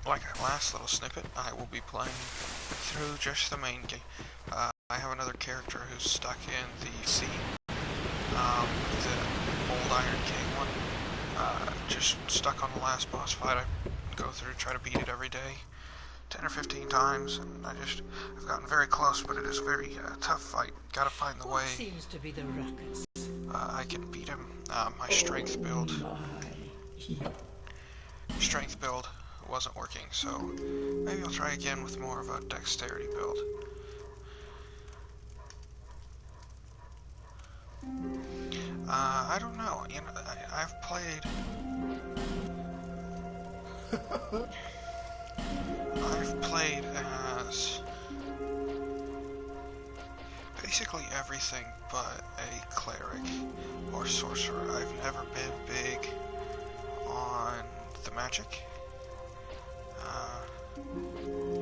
like our last little snippet, I will be playing through just the main game. I have another character who's stuck in the sea, the old Iron King one. Just stuck on the last boss fight. I go through, try to beat it every day, 10 or 15 times, and I've gotten very close, but it is a very tough fight. Gotta find the way. Seems to be the ruckus. I can beat him. My strength build. Strength build wasn't working, so maybe I'll try again with more of a dexterity build. I don't know. You know, I've played. I've played as basically everything but a cleric or sorcerer. I've never been big on the magic.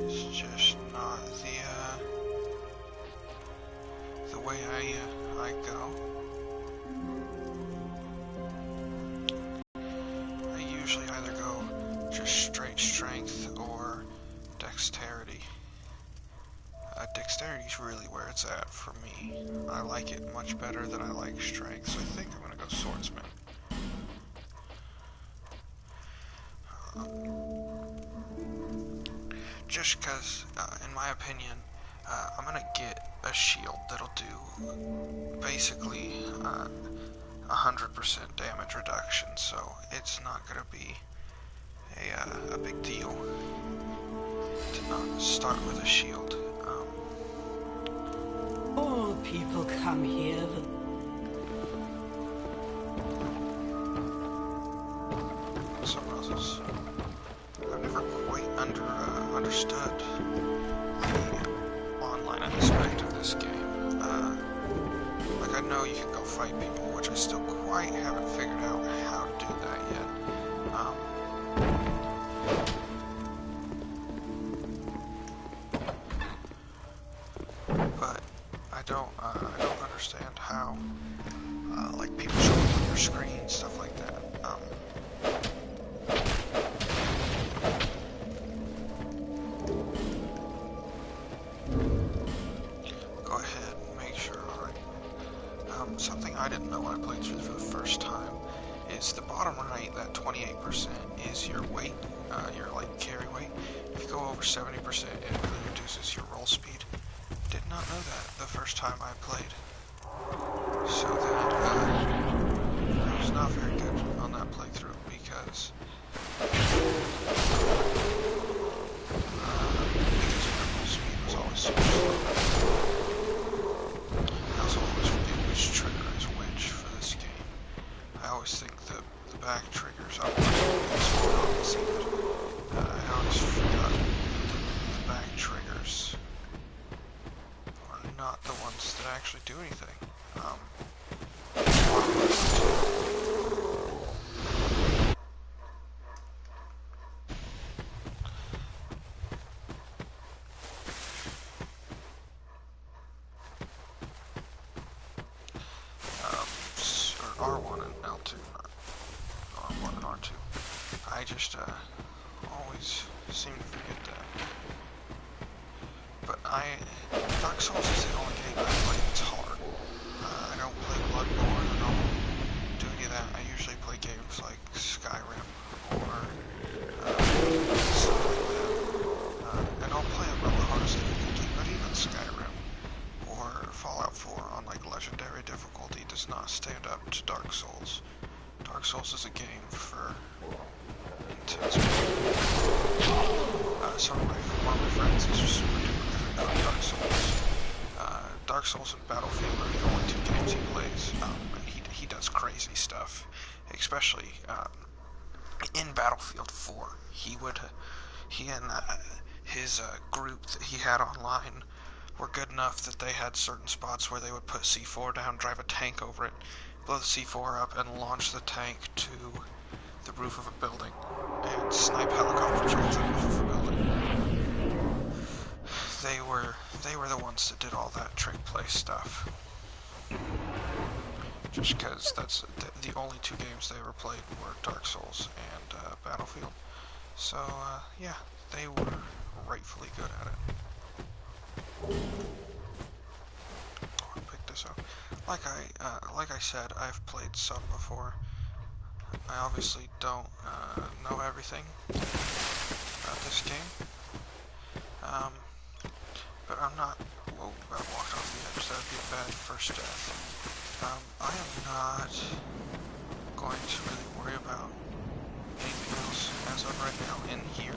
It's just not the way I go. I usually either go just straight strength or dexterity. Dexterity is really where it's at for me. I like it much better than I like strength, so I think I'm gonna go swordsman. Just because, in my opinion, I'm gonna get a shield that'll do basically 100% damage reduction, so it's not gonna be a big deal to not start with a shield. All people come here. Someone else's. I've never quite understood the online aspect of this game. Like, I know you can go fight people, which I still quite haven't figured out how to do that yet. But I don't understand how, like, people show up on your screen, stuff like that. Go ahead, make sure, alright. Something I didn't know when I played through for the first time is the bottom right, that 28% is your weight, your, like, carry weight. If you go over 70%, it really reduces your roll speed. Did not know that the first time I played. So that, I was not very good on that playthrough because my roll speed was always super slow. I also always forget which trigger is which for this game. I always think the back triggers, I always forgot the back triggers are not the ones that actually do anything. R1 and L2, R1 and R2. I just always seem to forget that. But Dark Souls is the only game I play that's hard. I don't play Bloodborne, I don't do any of that. I usually play games like Skyrim or stuff like that. And I'll play them on the hardest difficulty, but even Skyrim or Fallout 4 on like legendary difficulty does not stand up to Dark Souls. Dark Souls is a game for intense people. One of my friends is just super duper good at Dark Souls. Dark Souls and Battlefield are the only two games he plays, and he does crazy stuff, especially in Battlefield 4. He and his group that he had online were good enough that they had certain spots where they would put C4 down, drive a tank over it, blow the C4 up, and launch the tank to the roof of a building, and snipe helicopters off the roof of a building. They were the ones that did all that trick play stuff. Just because that's the only two games they ever played were Dark Souls and Battlefield. So, yeah, they were rightfully good at it. I'll pick this up. Like I said, I've played some before. I obviously don't know everything about this game. But I'm not... Whoa, I walked off the edge. That would be a bad first death. I am not going to really worry about anything else as of right now in here.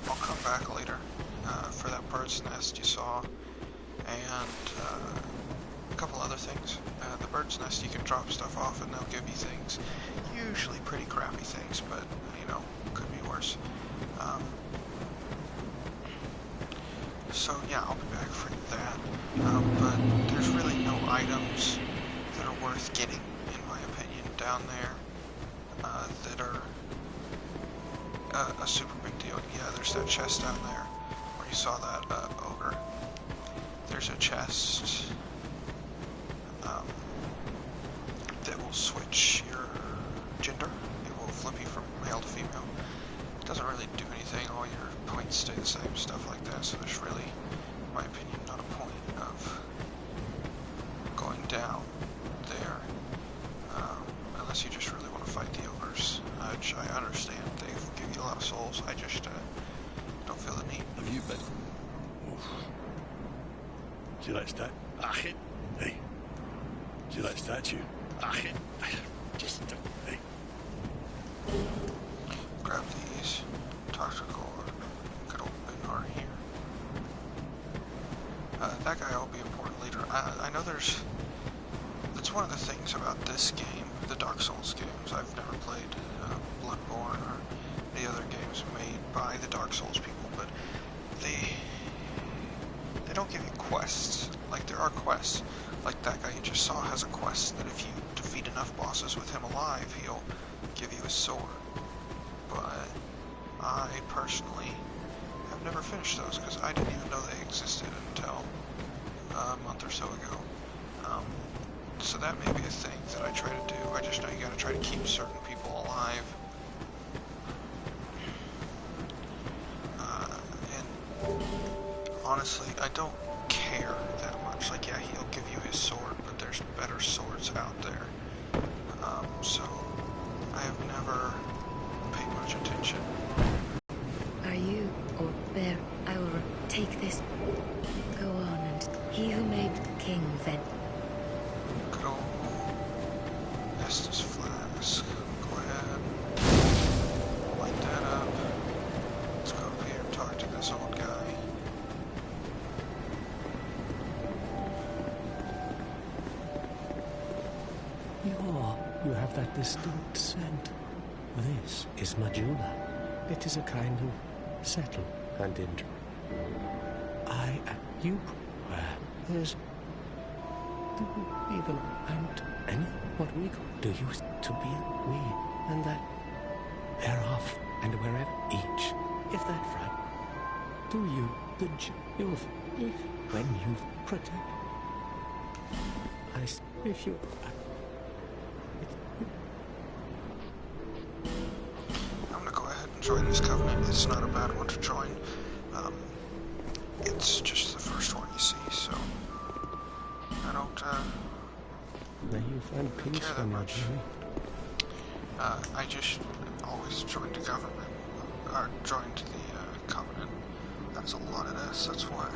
I'll come back later for that bird's nest you saw, and a couple other things. The bird's nest, you can drop stuff off and they'll give you things. Usually pretty crappy things, but, you know, could be worse. So yeah, I'll be back for that. But there's really no items that are worth getting, in my opinion, down there that are a super big deal. Yeah, there's that chest down there where you saw that ogre. There's a chest that will switch your gender. It will flip you from male to female. It doesn't really do anything. All your points stay the same, stuff like that. So there's really, in my opinion, not a point of going down there unless you just really want to fight the ogres, which I understand. They give you a lot of souls. I just don't feel the need. Have you been? See that statue? Hey. See that statue? Just Hey. Grab these. Toxical or good old Benar here. That guy will be important later. I know that's one of the things about this game, the Dark Souls games. I've never played Bloodborne or any other games made by the Dark Souls people, but they don't give you quests. Like, there are quests. Like that guy you just saw has a quest that if you defeat enough bosses with him alive, he'll give you a sword. But I personally have never finished those because I didn't even know they existed until a month or so ago. So that may be a thing that I try to do. I just know you gotta try to keep certain people alive. And honestly, I don't care that much. Like, yeah, he'll give you his sword, but there's better swords out there. So I have never paid much attention. Are you or Bear? I will take this. Go on, and he who made King Ven. Good old Estus Flask. Go ahead. Light that up. Let's go up here and talk to this old guy. You have that distinct scent. This is Majula. It is a kind of settle and injury. You, there's, do you even, and any, what we do you to be we, and that, thereof, and wherever each, if that front, do you, if, when you've protect, if you, I'm gonna go ahead and join this covenant. It's not a bad one to join. It's just the first one you see, so I don't may you find really peace care that on your much. journey. I just always joined the government, or joined the covenant. That's a lot of this. That's what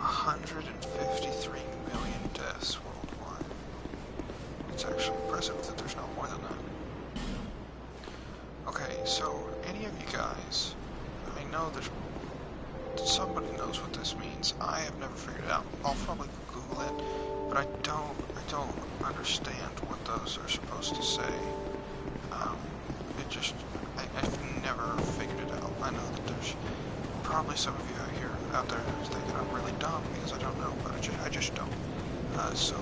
153 million deaths worldwide. It's actually impressive that there's not more than that. Okay, so any of you guys, I know there's somebody knows what this means. I have never figured it out. I'll probably Google it, but I don't understand what those are supposed to say. I've never figured it out. I know that there's probably some of you out there who's thinking I'm really dumb because I don't know, but I just don't. So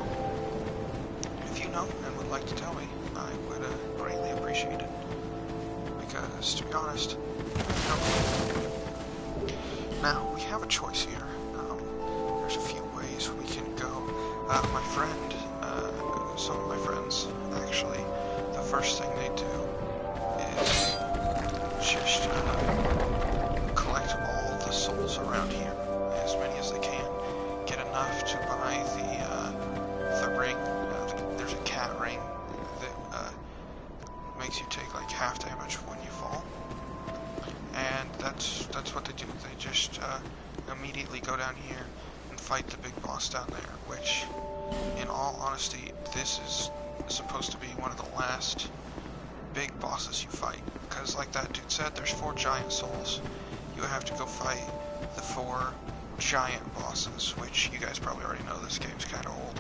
if you know and would like to tell me, I would greatly appreciate it. Because, to be honest, I don't know. Now, we have a choice here. There's a few ways we can go. My friend, some of my friends, actually, first thing they do is just collect all the souls around here, as many as they can. Get enough to buy the ring. There's a cat ring that makes you take like half damage when you fall, and that's what they do. They just immediately go down here and fight the big boss down there, which, in all honesty, this is supposed to be one of the last big bosses you fight, because like that dude said, there's 4 giant souls. You have to go fight the 4 giant bosses, which you guys probably already know. This game's kind of old.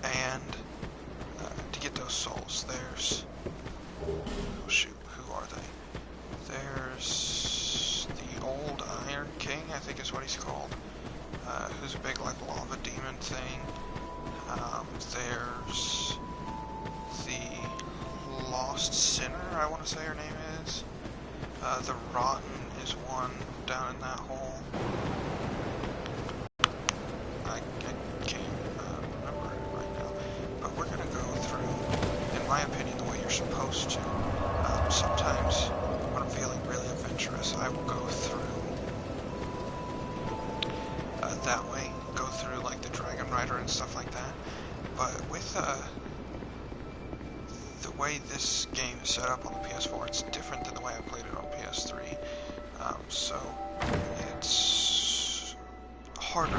And to get those souls, there's, oh shoot, who are they? There's the old Iron King, I think is what he's called, who's a big like lava demon thing. There's the Lost Sinner, I want to say her name is. The Rotten is one down in that hole. I can't remember it right now. But we're going to go through, in my opinion, the way you're supposed to. Sometimes when I'm feeling really adventurous, I will go through that way. Go through like the Dragon Rider and stuff like that. But with the way this game is set up on the PS4, it's different than the way I played it on PS3. So it's harder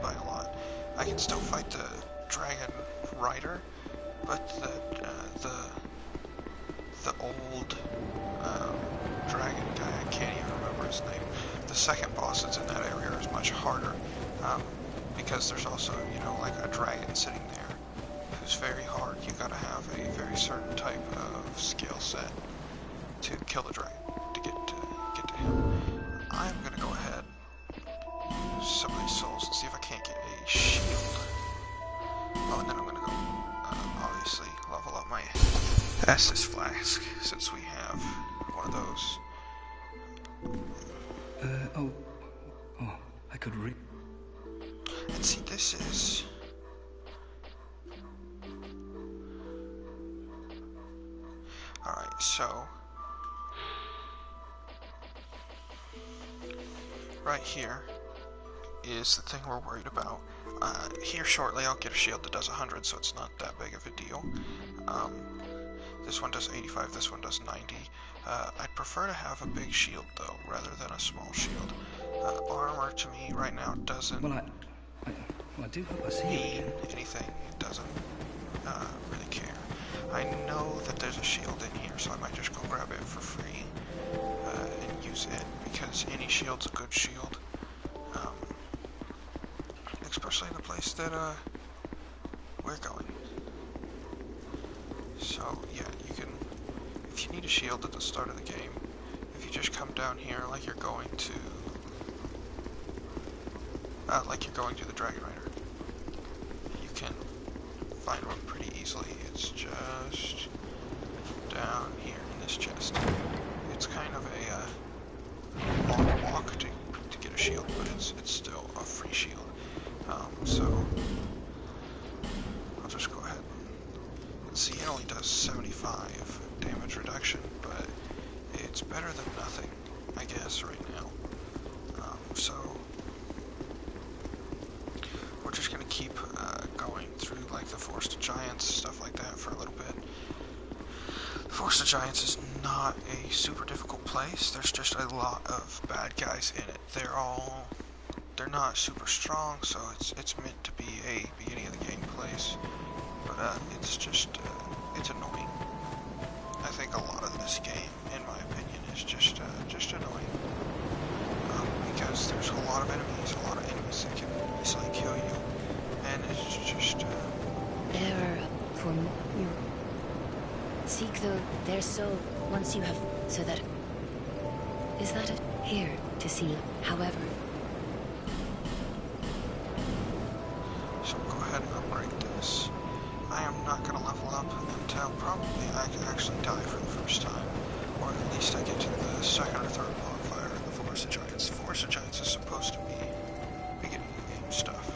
by a lot. I can still fight the Dragon Rider, but the old dragon guy, I can't even remember his name. The second boss that's in that area is much harder, because there's also, you know, like a dragon sitting there who's very hard. You gotta have a very certain type of skill set to kill the dragon, to get to him. I'm gonna go ahead, use some of these souls and see if I can't get a shield. Oh, and then I'm gonna go, obviously, level up my Estus Flask, since we have one of those. I could read. And see, this is... Alright, so... right here is the thing we're worried about. Here shortly I'll get a shield that does 100, so it's not that big of a deal. This one does 85, this one does 90. I'd prefer to have a big shield though, rather than a small shield. Armor to me right now doesn't Well, I do hope I see you mean again. anything. It doesn't really care. I know that there's a shield in here, so I might just go grab it for free and use it, because any shield's a good shield. Especially in the place that we're going. So yeah, you can, if you need a shield at the start of the game, if you just come down here like you're going to the Dragon Rider, you can find one pretty easily. It's just down here in this chest. It's kind of a long walk to get a shield, but it's still a free shield. So I'll just go ahead and see. It only does 75 damage reduction, but it's better than nothing, I guess, right now. So we're just gonna keep going through like the Forest of Giants, stuff like that, for a little bit. The Forest of Giants is not a super difficult place. There's just a lot of bad guys in it. They're not super strong, so it's meant to be a beginning of the game place. But it's just it's annoying. I think a lot of this game, in my opinion, is just annoying. Because there's a lot of enemies that can easily kill you, and it's just There are for you. Seek their soul once you have, so that. Is that it? Here to see, however. So go ahead and upgrade this. I am not going to level up until probably I can actually die for the first time, or at least I get to the second or third bonfire in the Forest of Giants. The Forest of Giants is supposed to be beginning of the game stuff.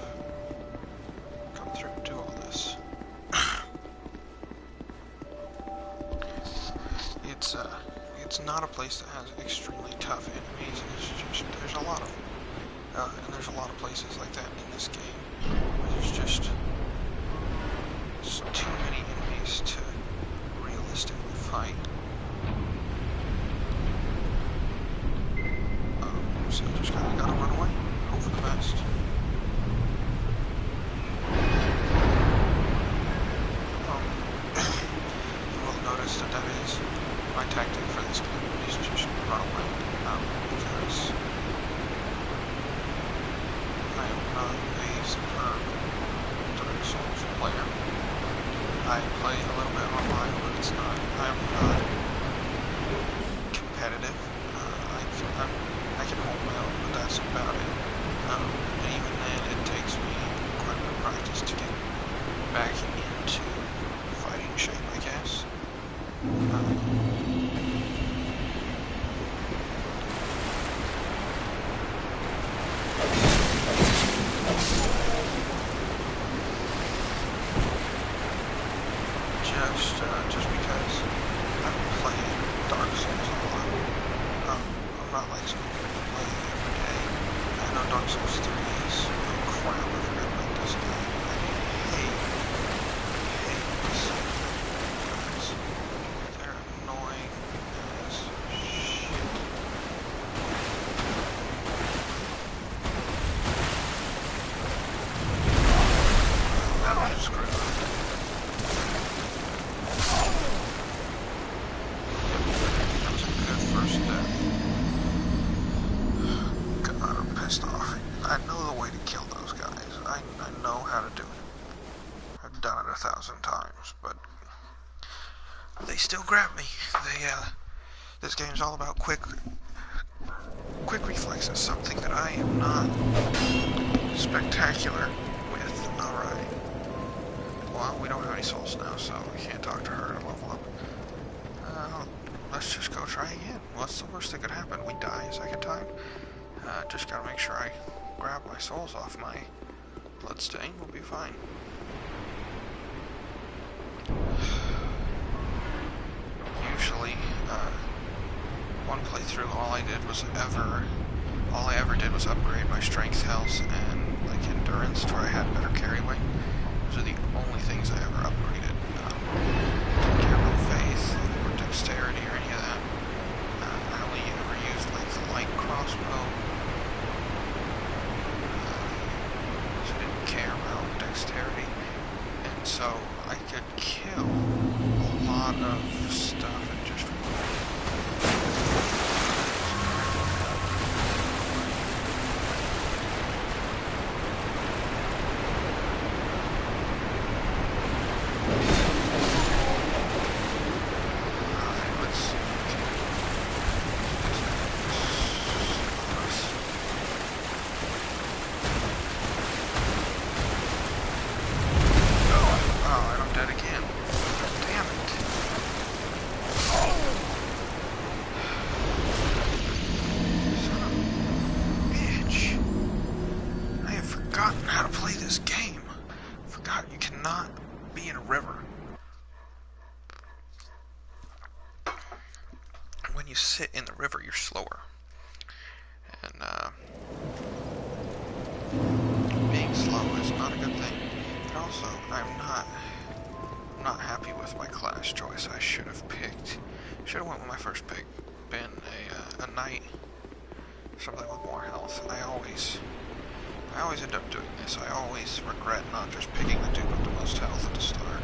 Come through, do all this. it's not a place that has extremely tough enemies. It's just there's a lot of and there's a lot of places like that in this game. There's just too many enemies to realistically fight. So you just kinda gotta run away. Hope for the best. You will notice that that is my tactic for this game, is just run away. Because I am not a superb Dark Souls player. I play a little bit online, but it's not, I'm not competitive. I can hold my own, but that's about it. And even then, it takes me quite a bit of practice to get back into fighting shape, I guess. Just because I've been playing Dark Souls a lot. I'm not like some people who play it every day. I know Dark Souls 3 is crap. I forgot about this game. I hate this guys. They're annoying as shit. That was screwed up. I know the way to kill those guys. I know how to do it. I've done it 1,000 times, but they still grab me. This game's all about quick reflexes, something that I am not spectacular with. Alright. Well, we don't have any souls now, so we can't talk to her to level up. Let's just go try again. What's the worst that could happen? We die a second time. Just gotta make sure I grab my souls off my bloodstain. We'll be fine. Usually, one playthrough, all I ever did was upgrade my strength, health, and like endurance to where I had better carry weight. Those are the only things I ever upgraded. Didn't care about faith or dexterity or any of that. I only ever used like the light crossbow. Care about dexterity, and so I could kill a lot of stuff and just let's see. Dead again. Damn it. Son of a bitch. I have forgotten how to play this game. Forgot you cannot be in a river. When you sit in the river, you're slower. And, being slow is not a good thing. And also, I'm not happy with my class choice. I should have went with my first pick, been a knight, something with more health. I always end up doing this. I always regret not just picking the dude with the most health at the start.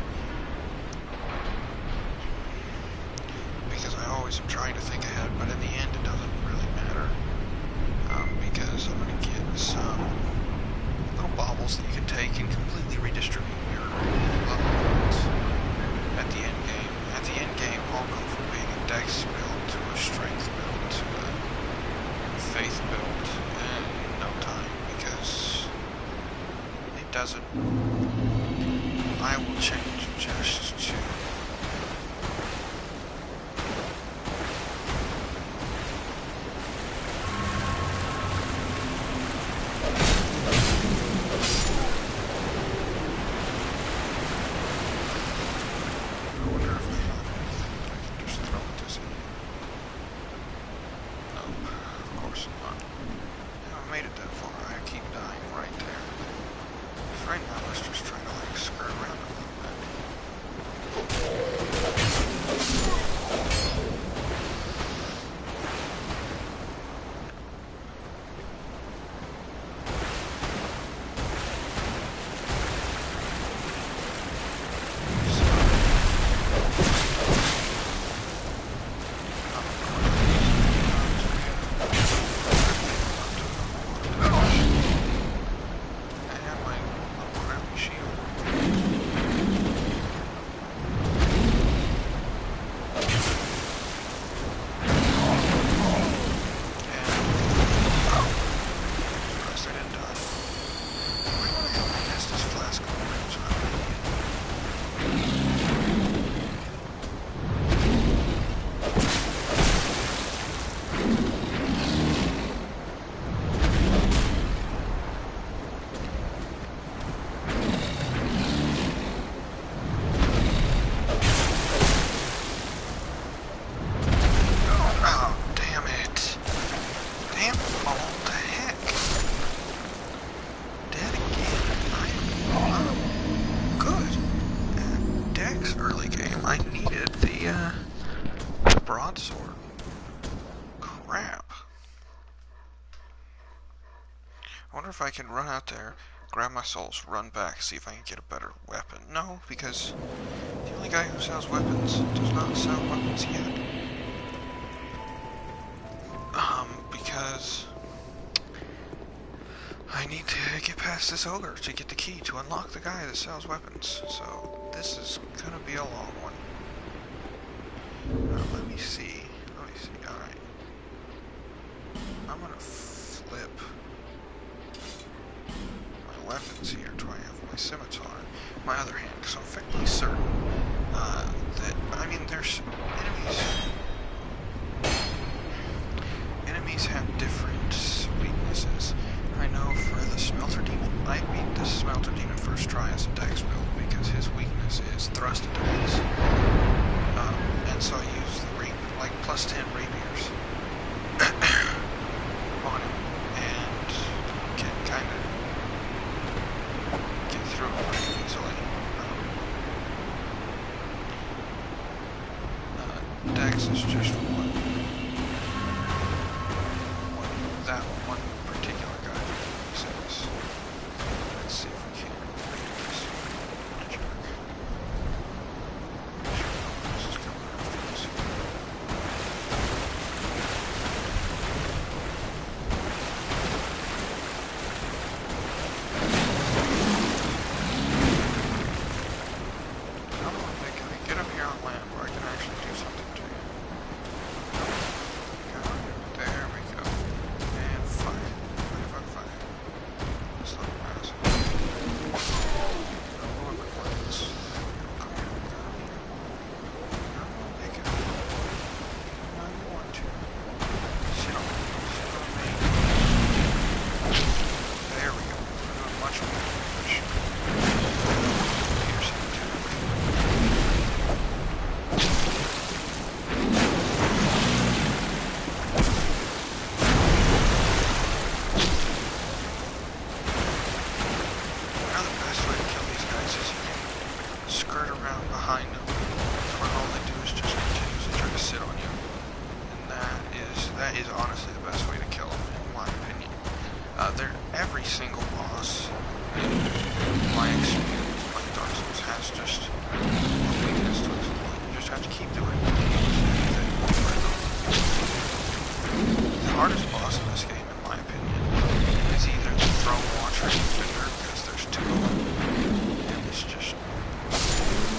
Because I always am trying to think ahead, but in the end it doesn't really matter. Because I'm going to get some little baubles that you can take and completely redistribute your level points at the end game. At the end game, I'll go from being a dex build to a strength build to a faith build in no time, because it doesn't. I will change just to I can just throw this in. early game. I needed the broadsword. Crap. I wonder if I can run out there, grab my souls, run back, see if I can get a better weapon. No, because the only guy who sells weapons does not sell weapons yet. Because I need to get past this ogre to get the key to unlock the guy that sells weapons. So this is gonna be a long one. Let me see. Alright. I'm gonna flip my weapons here. Do I have my scimitar in my other hand? Because I'm fairly certain that, I mean, there's enemies have different weaknesses. I know for the Smelter Demon, I beat the Smelter Demon first try as a dex build because his weakness is thrust attacks. And so I use the like plus 10 rapiers on him and can kind of get through it pretty easily. Dex is just one. That one particular guy says. Let's see if we can read this. This is coming out. Come on, Nick, can I get up here on land where I can actually do something to you? There we go. And fire. Fire. Let's look past it. Lower my buttons. Come here. Make it. No, you want to. Sit on me. There we go. We're doing much more damage. Piercing attack. Now the best way to kill these guys is you can skirt around behind them, where all they do is just continuously try to sit on you. And that is honestly the best way to kill them, in my opinion. Every single boss, in my experience playing Dark Souls, has just a weakness to exploit. You just have to keep doing it. The hardest boss in this game, in my opinion, is either the Throne Watcher and Defender, because there's two of them, and it's just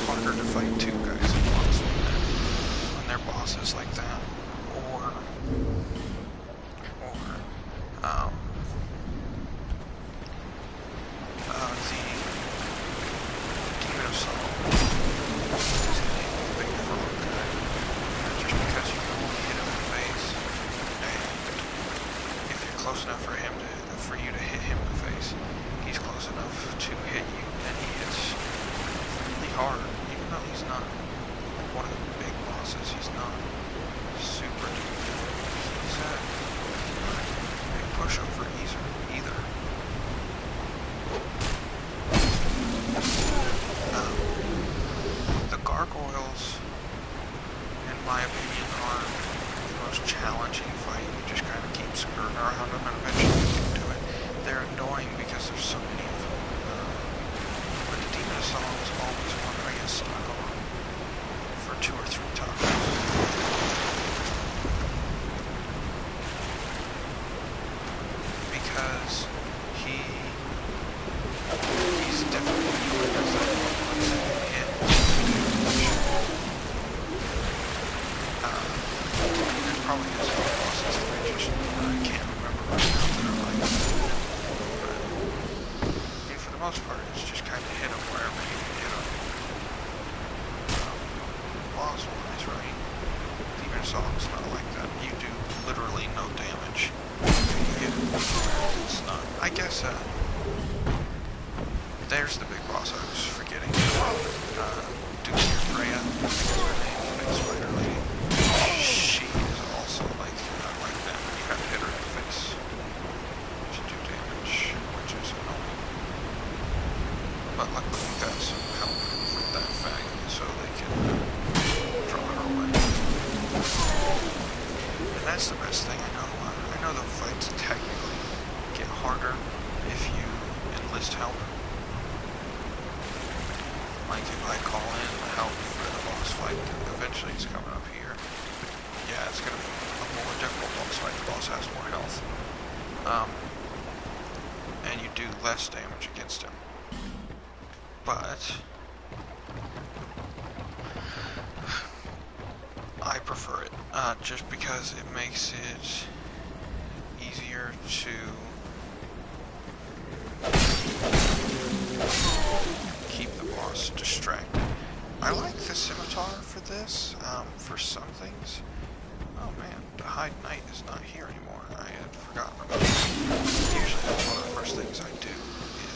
harder to fight two guys at once when they're bosses like that, or the Demon of Sorrow is a big frog guy, just because you can only hit him in the face, and if you're close enough for you to hit him in the face, he's close enough to hit you, and he hits really hard, even though he's not one of the big bosses. He's not super duper. He's a big pushover either. The gargoyles, in my opinion, are the most challenging fight. You just kind of keep skirting around them and eventually you get to it. They're annoying because there's so many of them. But the Demon of Song is always one that I get stuck on for 2 or 3 times. Because he's definitely annoying as that one hit. There's probably just other bosses that I can't remember right now that are like that. But for the most part, it's just kind of hit them wherever you can hit them. Boss-wise, right? Demon Song's not like that. You do literally no damage. It's not. I guess, there's the big boss I was forgetting. Dukir Freya, I think is her name, the big spider lady. She is also like that. You have to hit her in the face to do damage, which is annoying. But luckily we got some help from that fang, so they can that's the best thing. I know the fights technically get harder if you enlist help. Like if I call in help for the boss fight, eventually it's coming up here. Yeah, it's gonna be a more difficult boss fight. The boss has more health. And you do less damage against him. But I prefer it, just because it makes it easier to keep the boss distracted. I like the scimitar for this, for some things. Oh man, the Hide Knight is not here anymore. I had forgotten about it. Usually that's one of the first things I do,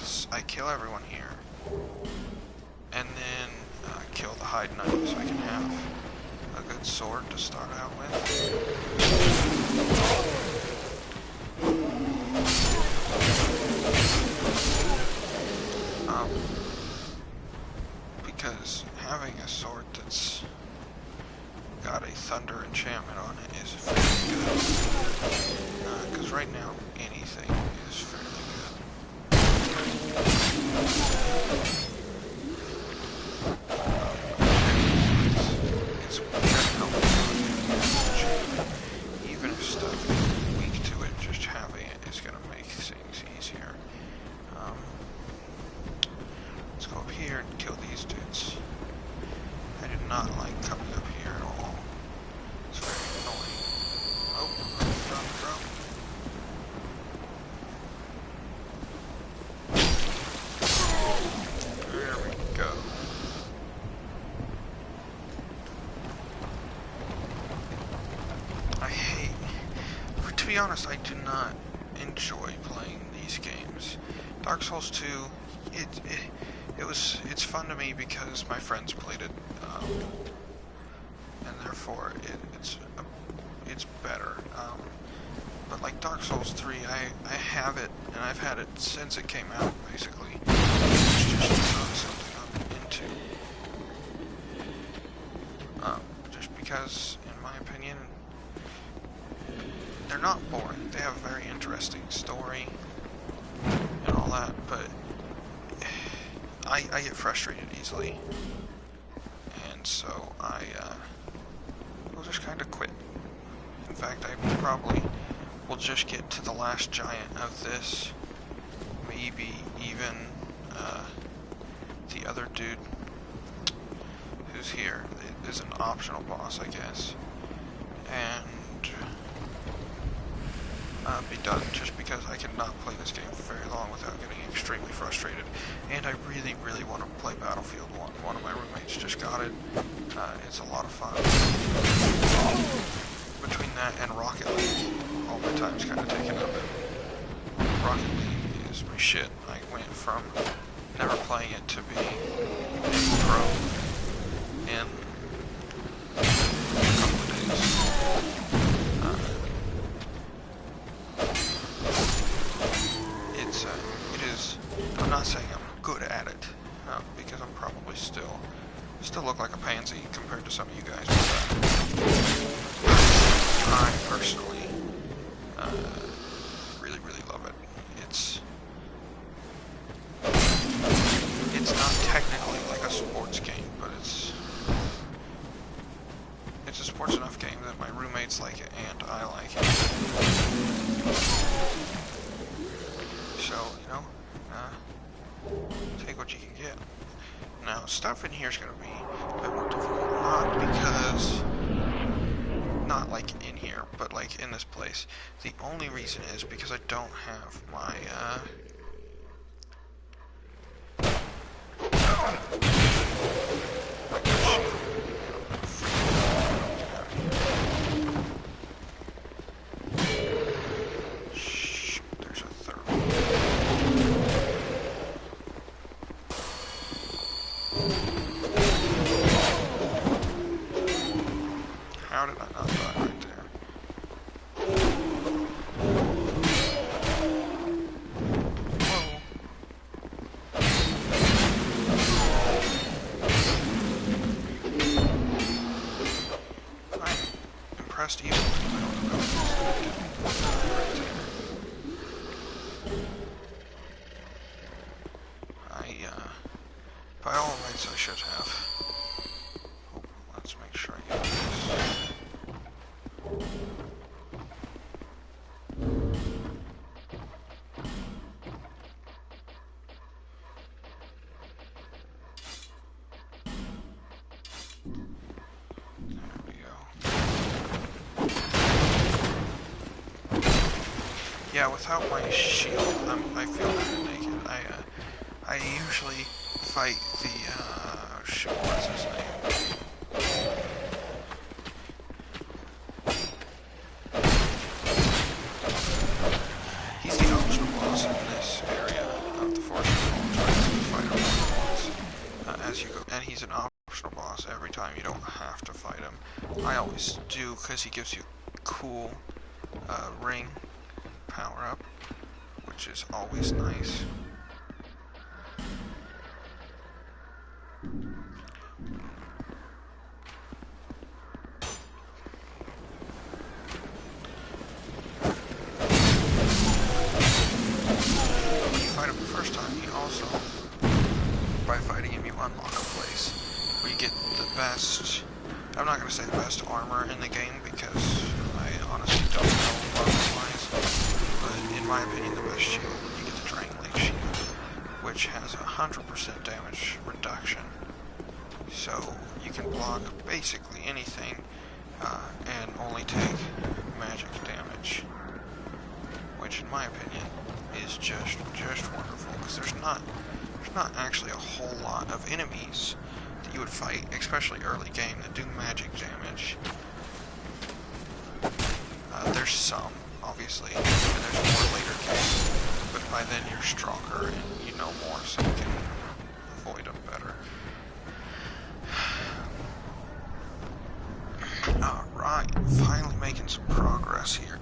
is I kill everyone here, and then kill the Hide Knight so I can have a good sword to start out with. Because having a sword that's got a thunder enchantment on it is fairly good. Because right now, anything is fairly good. It's very helpful. Even if stuff is weak to it, just having it is going to make things easier. Let's go up here and kill these dudes. I did not like coming up here at all. It's very annoying. Oh, drop. There we go. To be honest, I do not enjoy playing these games. Dark Souls 2, it's fun to me because my friends played it, and therefore it's better. But like Dark Souls 3, I have it, and I've had it since it came out, basically. It's just not something I'm into. Just because, in my opinion, they're not boring. They have a very interesting story and all that, but I get frustrated easily, and so I will just kind of quit. In fact, I probably will just get to the last giant of this, maybe even the other dude who's here. It is an optional boss, I guess, and be done, just because I cannot play this game for very long without getting extremely frustrated. And I really, really want to play Battlefield 1. One of my roommates just got it. It's a lot of fun. Between that and Rocket League, all my time's kind of taken up. Rocket League is my shit. I went from never playing it to being a pro in a couple of days. I'm not saying I'm good at it, because I'm probably still look like a pansy compared to some of you guys, but I personally really, really love it. It's not technically like a sports game, but it's a sports enough game that my roommates like it and I like it. So, you know, take what you can get. Now, stuff in here is going to be a bit more difficult, not like in here, but like in this place. The only reason is because I don't have my, how did I not die right there? Whoa. I'm impressed even with my own By all rights, I should have. Oh, let's make sure I get this. There we go. Yeah, without my shield, I feel kind of naked. I usually fight the, shit, what's his name? He's the optional boss in this area of the Forest of Fallen Giants. You fight him once, as you go, and he's an optional boss every time. You don't have to fight him. I always do, because he gives you a cool, ring power-up, which is always nice. By fighting him, you unlock a place where you get the best, I'm not going to say the best armor in the game because I honestly don't know armor-wise, but in my opinion the best shield. You get the Dragon Lake shield, which has 100% damage reduction, so you can block basically anything and only take magic damage, which in my opinion is just wonderful, because there's not actually a whole lot of enemies that you would fight, especially early game, that do magic damage. There's some, obviously, and there's more later game, but by then you're stronger and you know more, so you can avoid them better. Alright, finally making some progress here.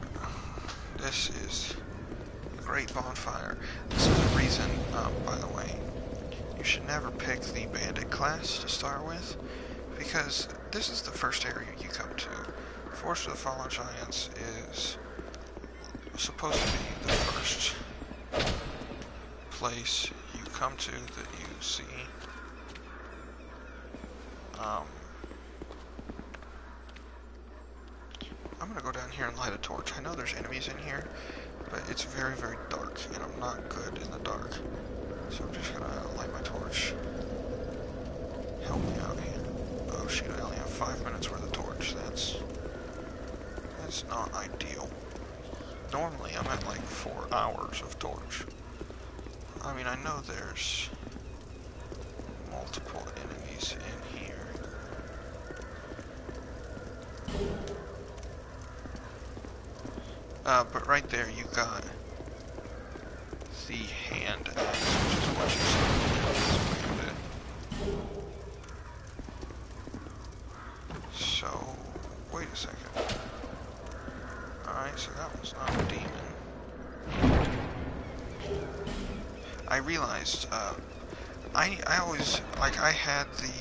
This is a great bonfire. This is a reason, by the way, you should never pick the bandit class to start with, because this is the first area you come to. Forest of the Fallen Giants is supposed to be the first place you come to that you see. I'm gonna go down here and light a torch. I know there's enemies in here, but it's very, very dark, and I'm not good in the dark. So I'm just gonna light my torch. Help me out here. Oh shoot, I only have 5 minutes worth of torch. That's not ideal. Normally I'm at like 4 hours of torch. I mean, I know there's multiple enemies in here. But right there you got the hand axe, which is what you saw in this bandit. So, wait a second. Alright, so that was not a demon. I realized, I always, like, I had the...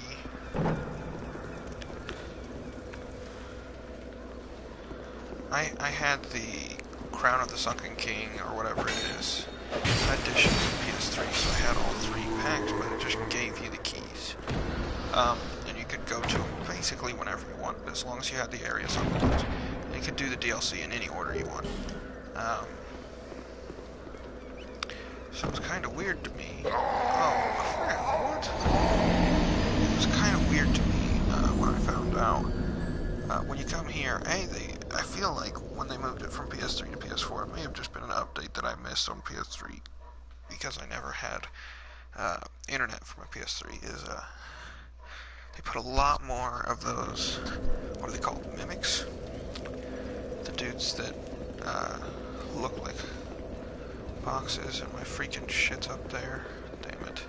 I had the Crown of the Sunken King, or whatever it is, edition for PS3, so I had all 3 packs, but it just gave you the keys. And you could go to them basically whenever you want, as long as you had the areas unlocked. And you could do the DLC in any order you want. So it was kind of weird to me. Oh, crap, what? It was kind of weird to me when I found out. When you come here, I feel like when they moved it from PS3 to PS4, it may have just been an update that I missed on PS3, because I never had internet for my PS3, is they put a lot more of those, what are they called, mimics? The dudes that look like boxes, and my freaking shit's up there, damn it,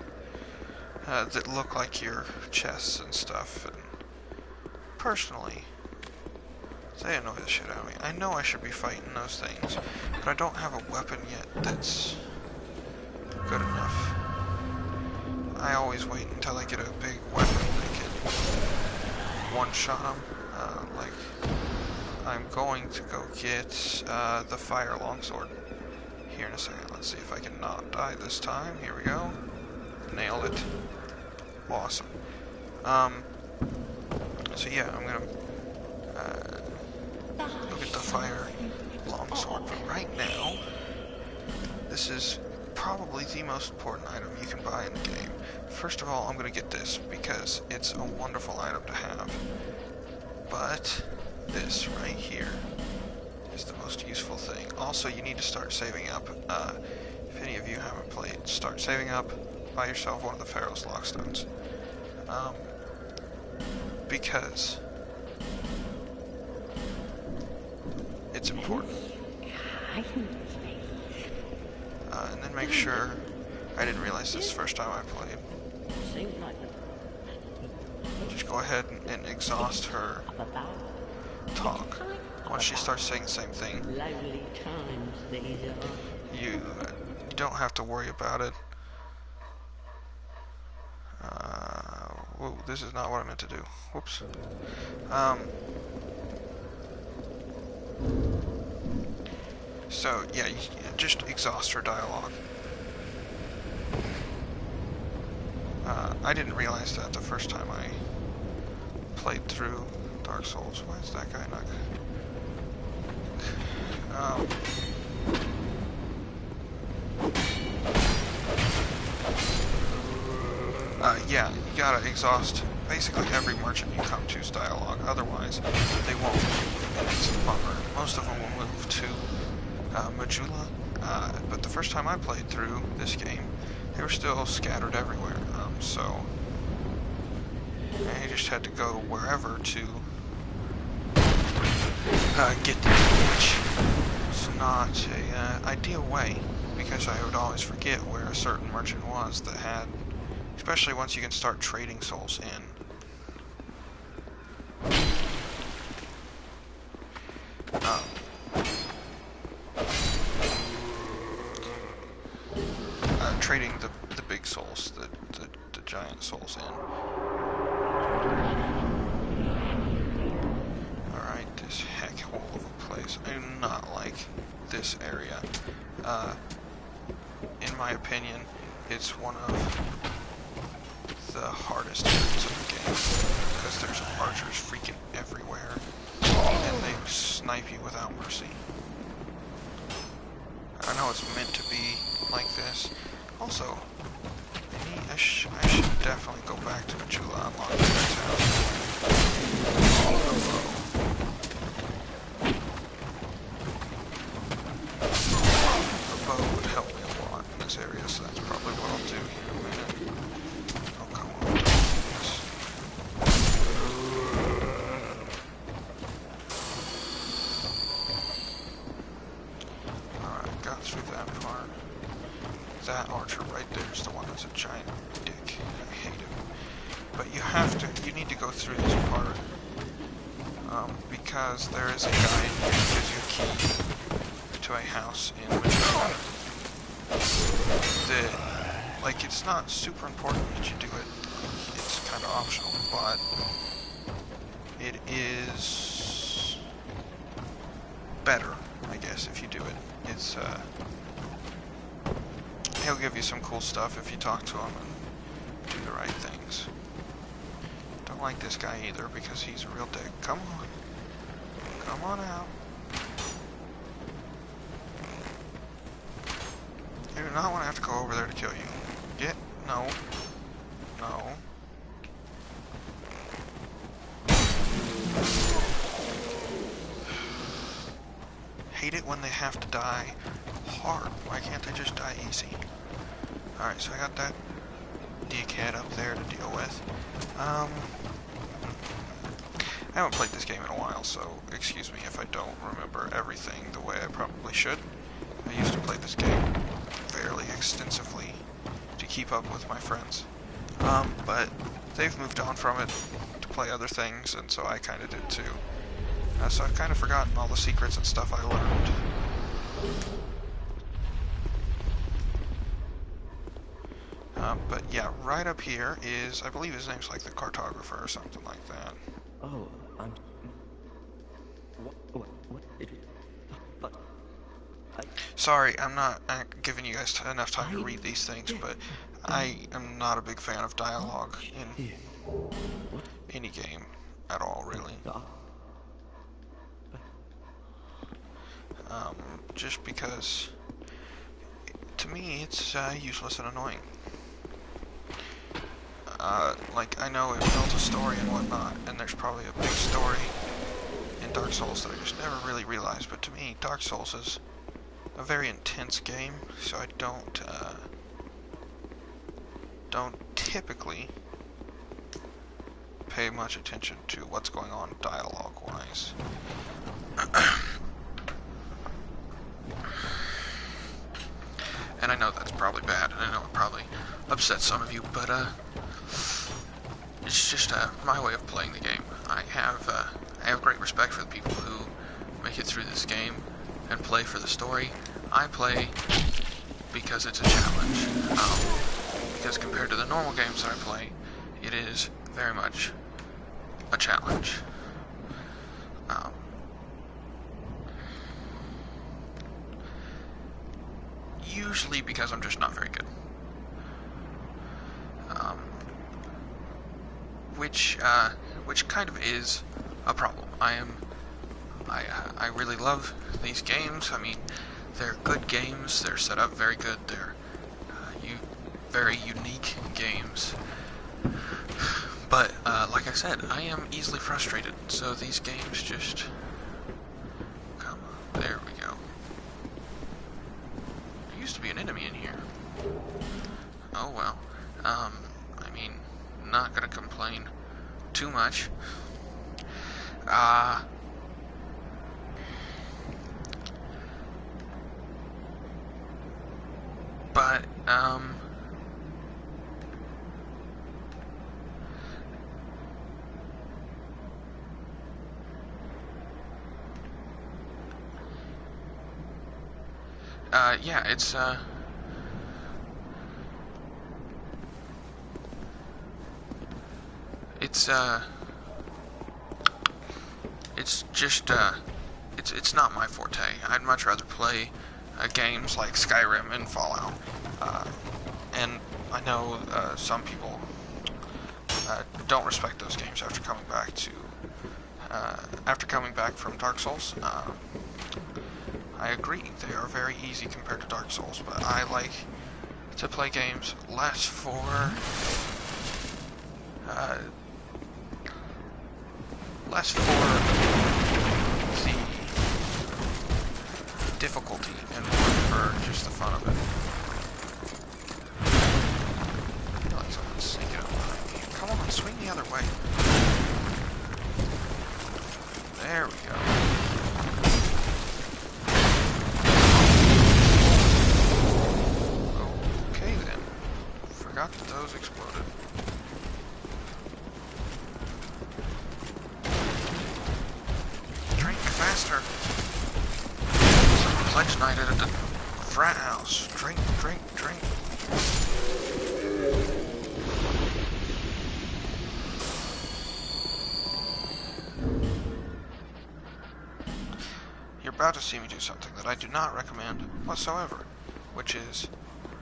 that look like your chests and stuff, and personally, they annoy the shit out of me. I know I should be fighting those things, but I don't have a weapon yet that's good enough. I always wait until I get a big weapon that can one-shot them, like I'm going to go get the fire longsword here in a second. Let's see if I can not die this time. Here we go. Nailed it. Awesome. So yeah, I'm gonna go get the fire longsword. But right now, this is probably the most important item you can buy in the game. First of all, I'm gonna get this because it's a wonderful item to have. But this right here is the most useful thing. Also, you need to start saving up. If any of you haven't played, start saving up. Buy yourself one of the Pharaoh's Lockstones. Because it's important. And then make sure, I didn't realize this first time I played. Just go ahead and exhaust her talk. Once she starts saying the same thing, you don't have to worry about it. Whoa, this is not what I meant to do. Whoops. So, yeah, you just exhaust her dialogue. I didn't realize that the first time I played through Dark Souls. Why is that guy not yeah, you gotta exhaust basically every merchant you come to's dialogue, otherwise they won't move, and it's a bummer. Most of them will move to Majula, but the first time I played through this game, they were still scattered everywhere, so I just had to go wherever to get to them, which is not a ideal way, because I would always forget where a certain merchant was that had, especially once you can start trading souls in. Trading the big souls, the giant souls in. Alright, this heck hole of a place. I do not like this area. In my opinion, it's one of the hardest areas of the game, because there's archers freaking everywhere, and they snipe you without mercy. I know it's meant to be like this. Also, I should definitely go back to Majula and unlock this guy's house. The bow would help me a lot in this area, so that's probably what I'll do here in a minute. Oh, come on. Alright, got through that part. That archer right there is the one that's a giant dick. I hate him. But you need to go through this part. Because there is a guy who gives you a key to a house in Majula. Like, it's not super important that you do it. It's kind of optional, but it is better, I guess, if you do it. It's, he'll give you some cool stuff if you talk to him and do the right things. Don't like this guy either because he's a real dick. Come on. Come on out. You do not want to have to go over there to kill you. No. No. Hate it when they have to die hard. Why can't they just die easy? Alright, so I got that dickhead up there to deal with. I haven't played this game in a while, so excuse me if I don't remember everything the way I probably should. I used to play this game fairly extensively to keep up with my friends. But they've moved on from it to play other things, and so I kind of did too. So I've kind of forgotten all the secrets and stuff I learned. But yeah, right up here is, I believe his name's like the cartographer or something like that. Oh, Sorry, I'm not giving you guys enough time to read these things, but I am not a big fan of dialogue in any game at all, really. Just because, to me, it's useless and annoying. Like, I know it built a story and whatnot, and there's probably a big story in Dark Souls that I just never really realized, but to me, Dark Souls is a very intense game, so I don't typically pay much attention to what's going on dialogue-wise. And I know that's probably bad, and I know it probably upsets some of you, but it's just my way of playing the game. I have great respect for the people who make it through this game and play for the story. I play because it's a challenge. Because compared to the normal games that I play, it is very much a challenge. Usually because I'm just not very good. Which kind of is a problem. I really love these games. I mean, they're good games. They're set up very good. They're very unique games. But like I said, I am easily frustrated. So these games just come on. There we go. There used to be an enemy in here. Oh well. I mean, not gonna complain too much. But, yeah, it's just, it's not my forte. I'd much rather play games like Skyrim and Fallout. And I know some people don't respect those games after coming back from Dark Souls. I agree, they are very easy compared to Dark Souls, but I like to play games less for the difficulty and more for just the fun of it. I feel like someone's sneaking up behind me. Come on, swing the other way. There we go. Okay then. Forgot that those exploded. Drink faster. Pledge night at the frat house. Drink, drink, drink. You're about to see me do something that I do not recommend whatsoever, which is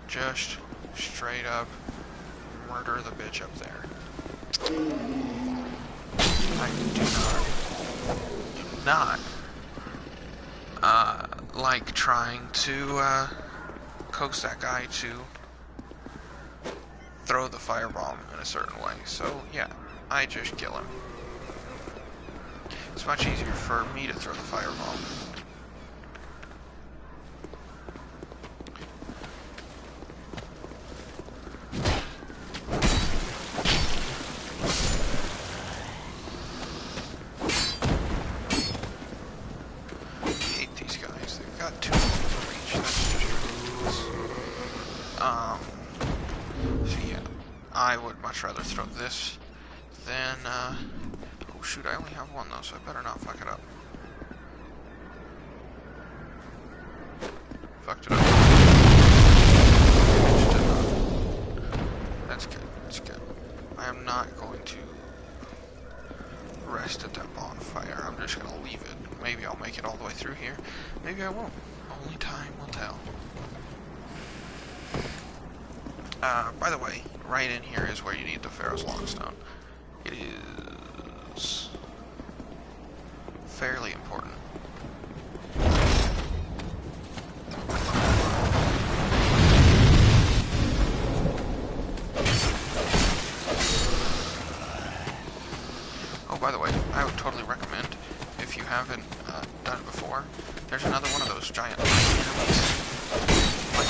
just straight up murder the bitch up there. I do not like trying to coax that guy to throw the firebomb in a certain way. So yeah, I just kill him. It's much easier for me to throw the firebomb. I would much rather throw this than, oh shoot, I only have one though, so I better not fuck it up. Fucked it up. That's good, that's good. I am not going to rest at that bonfire, I'm just gonna leave it. Maybe I'll make it all the way through here. Maybe I won't. Oh Only time will tell. By the way, right in here is where you need the Pharaoh's Longstone. It is fairly important. Oh, by the way, I would totally recommend, if you haven't done it before, there's another one of those giant enemies. Like,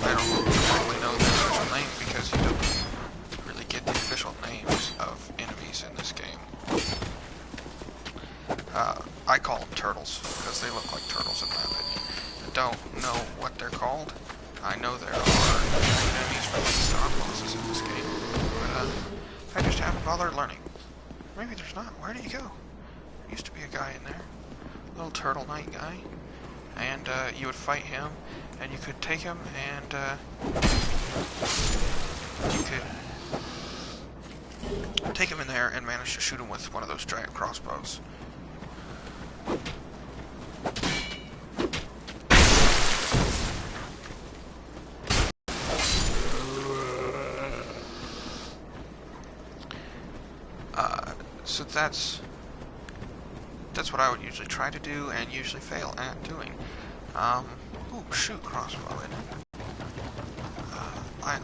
I don't exactly know their official name because you don't really get the official names of enemies in this game. I call them turtles because they look like turtles in my opinion. I don't know what they're called. I know there are enemies for the star bosses in this game, but I just haven't bothered learning. Maybe there's not. Where did he go? There used to be a guy in there. Little turtle knight guy. And you would fight him, and you could take him, and you could take him in there and manage to shoot him with one of those giant crossbows. So that's what I would usually try to do and usually fail at doing. Ooh, shoot, crossbow.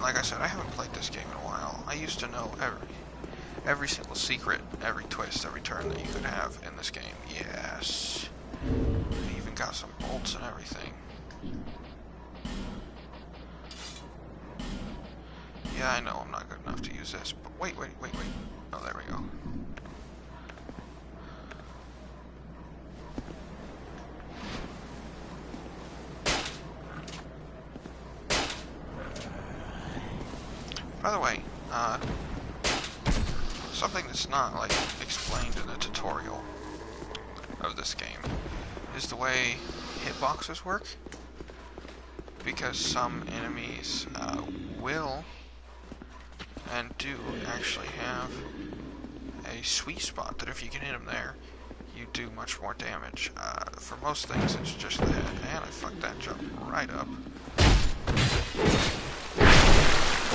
Like I said, I haven't played this game in a while. I used to know every single secret, every twist, every turn that you could have in this game. Yes. I even got some bolts and everything. Yeah, I know I'm not good enough to use this, but wait. Oh, there we go. By the way, something that's not, like, explained in the tutorial of this game is the way hitboxes work. Because some enemies will and do actually have a sweet spot that if you can hit them there, you do much more damage. For most things, it's just the head. And I fucked that jump right up.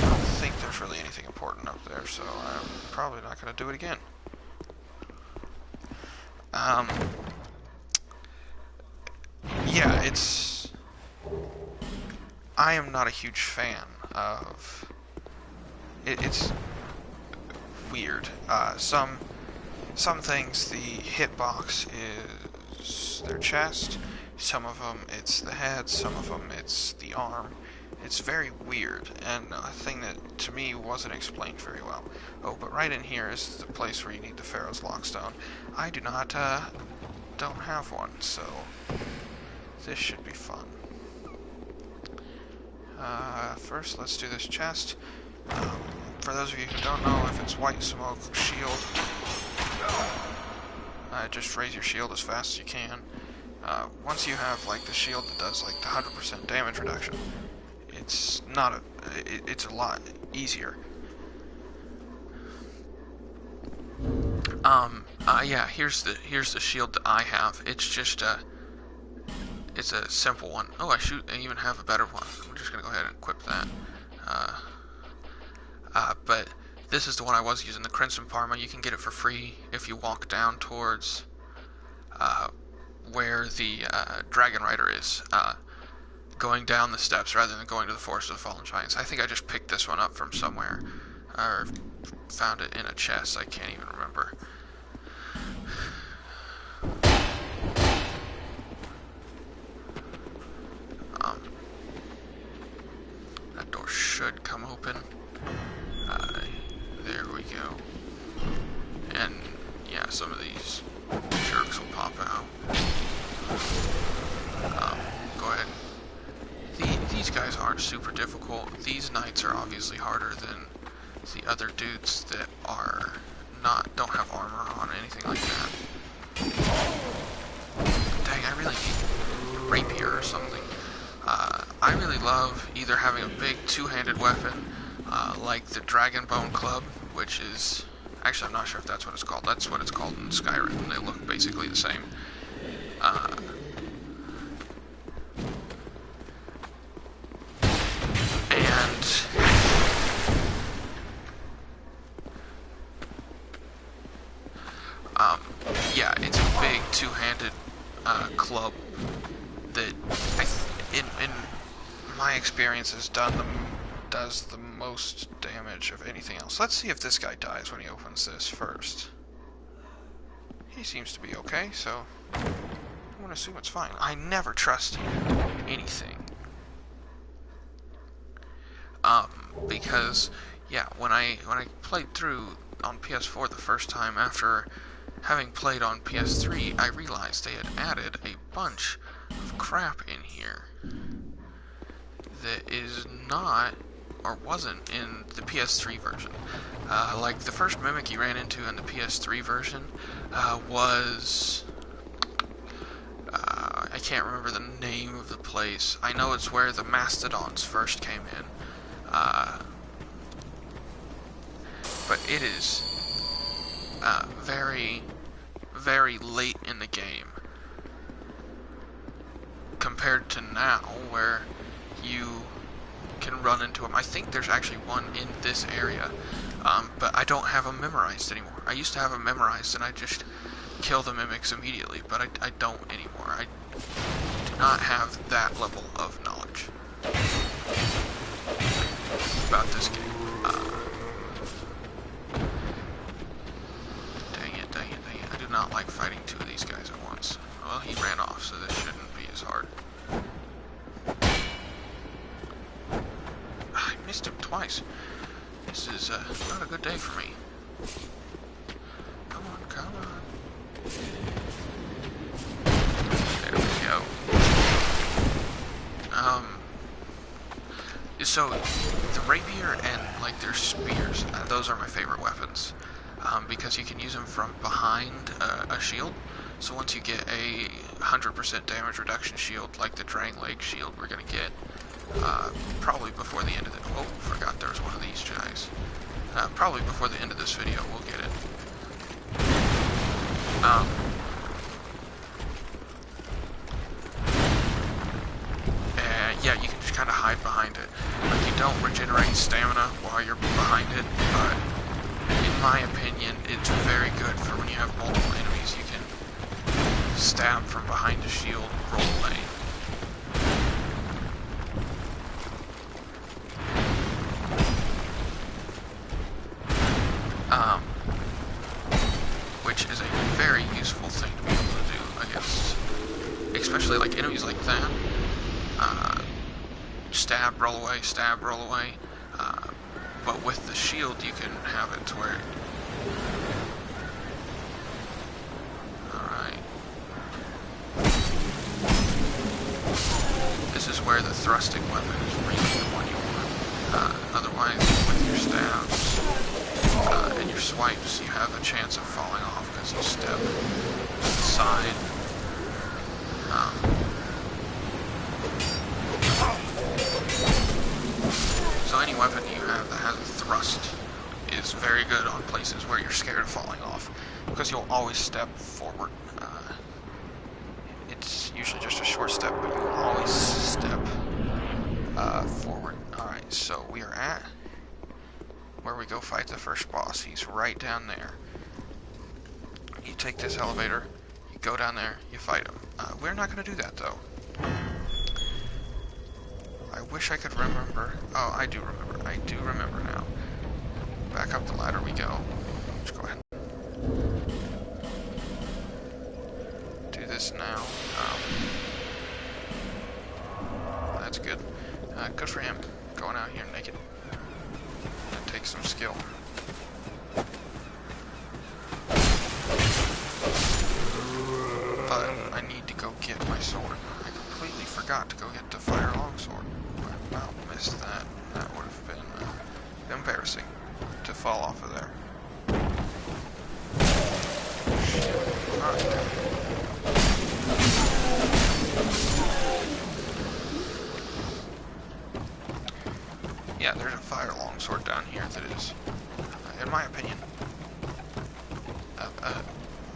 I don't think there's really anything important up there, so I'm probably not going to do it again. Yeah, I am not a huge fan of... It's weird. Some things, the hitbox is their chest, some of them it's the head, some of them it's the arm. It's very weird, and a thing that to me wasn't explained very well. Oh, but right in here is the place where you need the Pharaoh's Lockstone. I do not, don't have one, so this should be fun. First, let's do this chest. For those of you who don't know, if it's white smoke, shield, just raise your shield as fast as you can. Once you have, like, the shield that does, like, the 100% damage reduction, it's not it's a lot easier. Yeah, here's the shield that I have. It's just it's a simple one. Oh, I even have a better one. I'm just gonna go ahead and equip that. But this is the one I was using, the Crimson Parma. You can get it for free if you walk down towards where the Dragon Rider is. Going down the steps rather than going to the Forest of the Fallen Giants. I think I just picked this one up from somewhere, or found it in a chest. I can't even remember. That door should come open. There we go. And yeah, some of these jerks will pop out. Go ahead. These guys aren't super difficult. These knights are obviously harder than the other dudes that don't have armor on, anything like that. Dang, I really need a rapier or something. I really love either having a big two-handed weapon, like the Dragon Bone Club, which is... Actually, I'm not sure if that's what it's called. That's what it's called in Skyrim. They look basically the same. yeah, it's a big two-handed club that, in my experience, does the most damage of anything else. Let's see if this guy dies when he opens this first. He seems to be okay, so I'm gonna assume it's fine. I never trust anything. Because yeah, when I played through on PS4 the first time after having played on PS3, I realized they had added a bunch of crap in here that is not, or wasn't, in the PS3 version. Like, the first mimic you ran into in the PS3 version was... I can't remember the name of the place. I know it's where the Mastodons first came in. But it is very, very late in the game compared to now, where you can run into them. I think there's actually one in this area, but I don't have them memorized anymore. I used to have them memorized and I just kill the mimics immediately, but I don't anymore. I do not have that level of knowledge about this game. Dang it. I do not like fighting two of these guys at once. Well, he ran off, so this shouldn't be as hard. I missed him twice. This is not a good day for me. Come on. There we go. So, the rapier and, like, their spears, those are my favorite weapons. Because you can use them from behind a shield. So once you get a 100% damage reduction shield, like the Drangleic shield we're gonna get, probably before the end of the... Oh, forgot there was one of these guys. Probably before the end of this video, we'll get it. And yeah, you can just kind of hide behind it. Like, you don't regenerate stamina while you're behind it, but in my opinion, it's very good for when you have multiple enemies. You can stab from behind a shield, roll away. Which is a very useful thing to be able to do against, especially like enemies like that. Stab, roll away, stab, roll away. But with the shield, you can have it to where... Alright. This is where the thrusting weapon is really the one you want. Otherwise, with your stabs and your swipes, you have a chance of falling off because you step to the side. So any weapon you have that has a thrust is very good on places where you're scared of falling off, because you'll always step forward. It's usually just a short step, but you'll always step forward. Alright, so we are at where we go fight the first boss. He's right down there. You take this elevator, you go down there, you fight him. We're not going to do that, though. I wish I could remember. Oh, I do remember. I do remember now. Back up the ladder we go. Let's go ahead. Do this now. That's good. Good for him. Going out here naked. That takes some skill. But I need to go get my sword. I completely forgot to go get the fire longsword. I about missed that. That would have been embarrassing to fall off of there. Alright. Yeah, there's a fire longsword down here that is, in my opinion,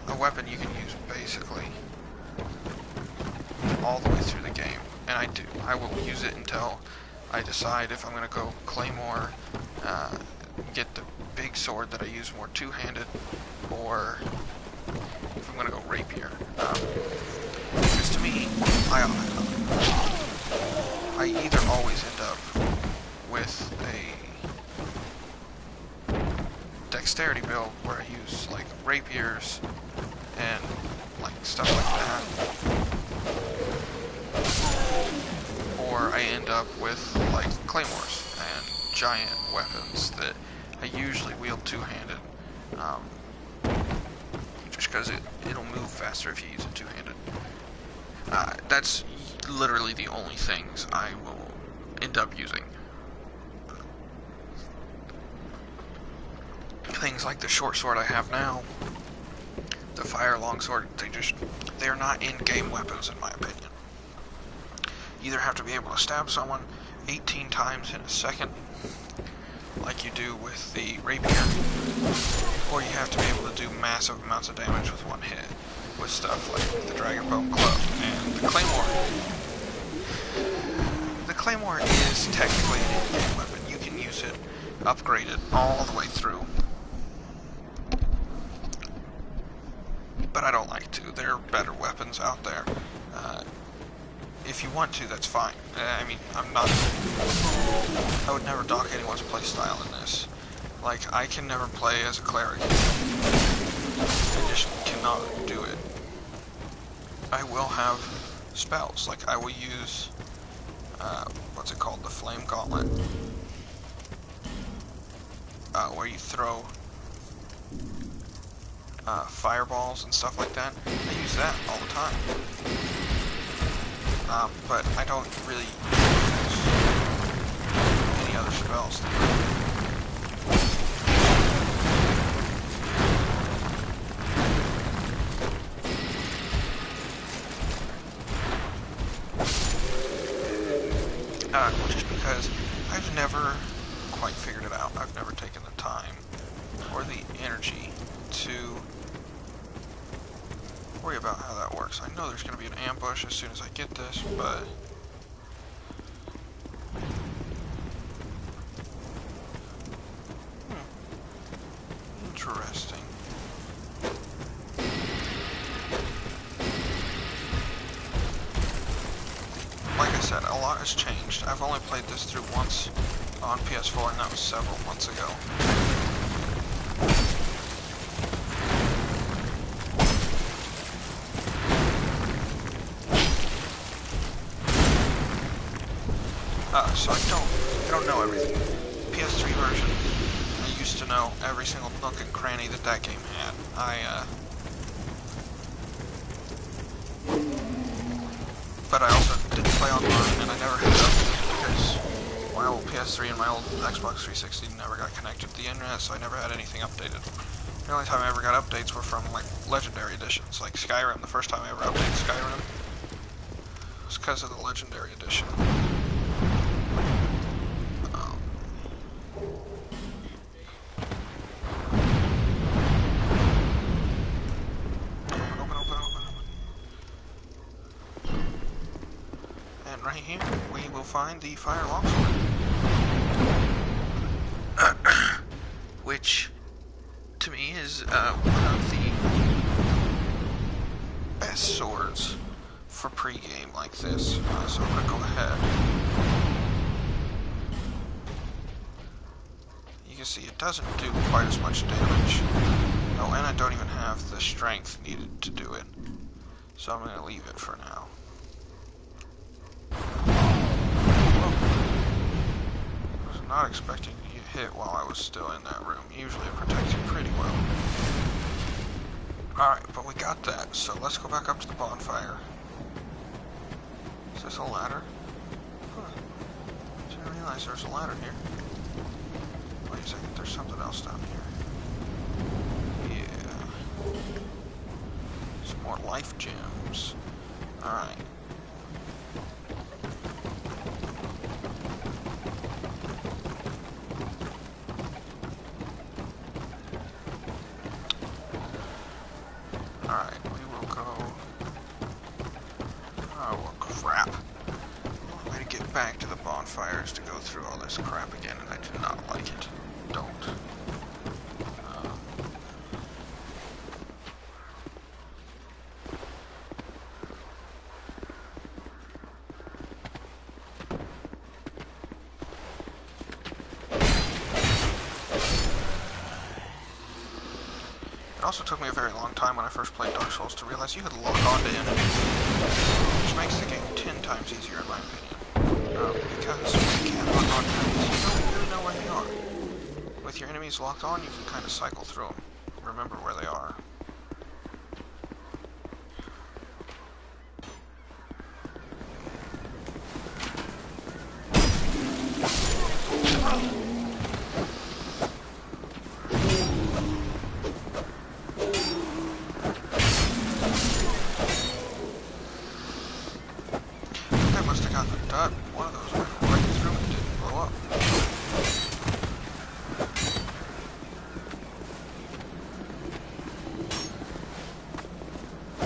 a weapon you can use basically all the way through the game. And I do. I will use it until I decide if I'm going to go Claymore, get the big sword that I use more two-handed, or if I'm going to go rapier. Because to me, I either always end up with a dexterity build where I use like rapiers and like stuff like that, or I end up with like claymores and giant weapons that I usually wield two-handed, just because it'll move faster if you use it two-handed. That's literally the only things I will end up using. Things like the short sword I have now, the fire longsword, they're not in-game weapons in my opinion. You either have to be able to stab someone 18 times in a second, like you do with the rapier, or you have to be able to do massive amounts of damage with one hit, with stuff like the Dragonbone Club and the Claymore. The Claymore is technically an in-game weapon. You can use it, upgrade it all the way through. But I don't like to. There are better weapons out there. If you want to, that's fine. I mean, I would never dock anyone's playstyle in this. Like, I can never play as a cleric. I just cannot do it. I will have spells. Like, I will use, what's it called? The Flame Gauntlet. Where you throw fireballs and stuff like that. I use that all the time. But I don't really use any other spells. Just because I've never quite figured it out. I've never taken the time or the energy to worry about how that works. I know there's going to be an ambush as soon as I get this, but interesting. Like I said, a lot has changed. I've only played this through once on PS4, and that was several months ago. So I don't know everything. PS3 version, I used to know every single nook and cranny that game had. But I also didn't play online, and I never had it updated because my old PS3 and my old Xbox 360 never got connected to the internet, so I never had anything updated. The only time I ever got updates were from like Legendary Editions, like Skyrim. The first time I ever updated Skyrim was because of the Legendary Edition. Right here, we will find the Fire Longsword, which, to me, is one of the best swords for pre-game like this. So I'm going to go ahead. You can see it doesn't do quite as much damage. Oh, and I don't even have the strength needed to do it. So I'm going to leave it for now. Not expecting to get hit while I was still in that room. Usually it protects you pretty well. Alright, but we got that, so let's go back up to the bonfire. Is this a ladder? Huh. Didn't realize there's a ladder here. Wait a second, there's something else down here. Yeah. Some more life gems. Alright. Alright, we will go... Oh, well, crap. The only way to get back to the bonfire is to go through all this crap again, and I do not like it. Don't. It also took me a very long time when I first played Dark Souls to realize you could lock onto enemies, which makes the game 10 times easier in my opinion. Because when you can't lock onto enemies, you don't really know where they are. With your enemies locked on, you can kind of cycle through them, remember where they are. One of those went right through and didn't blow up. I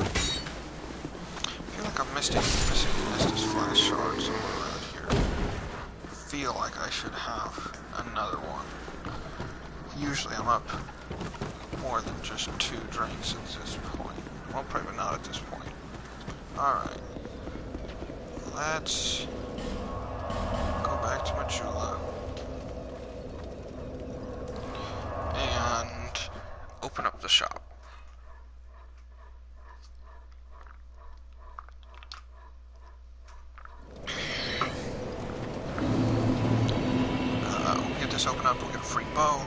feel like I'm missing Estus flash shard somewhere around here. I feel like I should have another one. Usually I'm up more than just 2 drinks at this point. Well, probably not at this point. Alright. Let's go back to Majula and open up the shop. We'll get this open up, we'll get a free bow,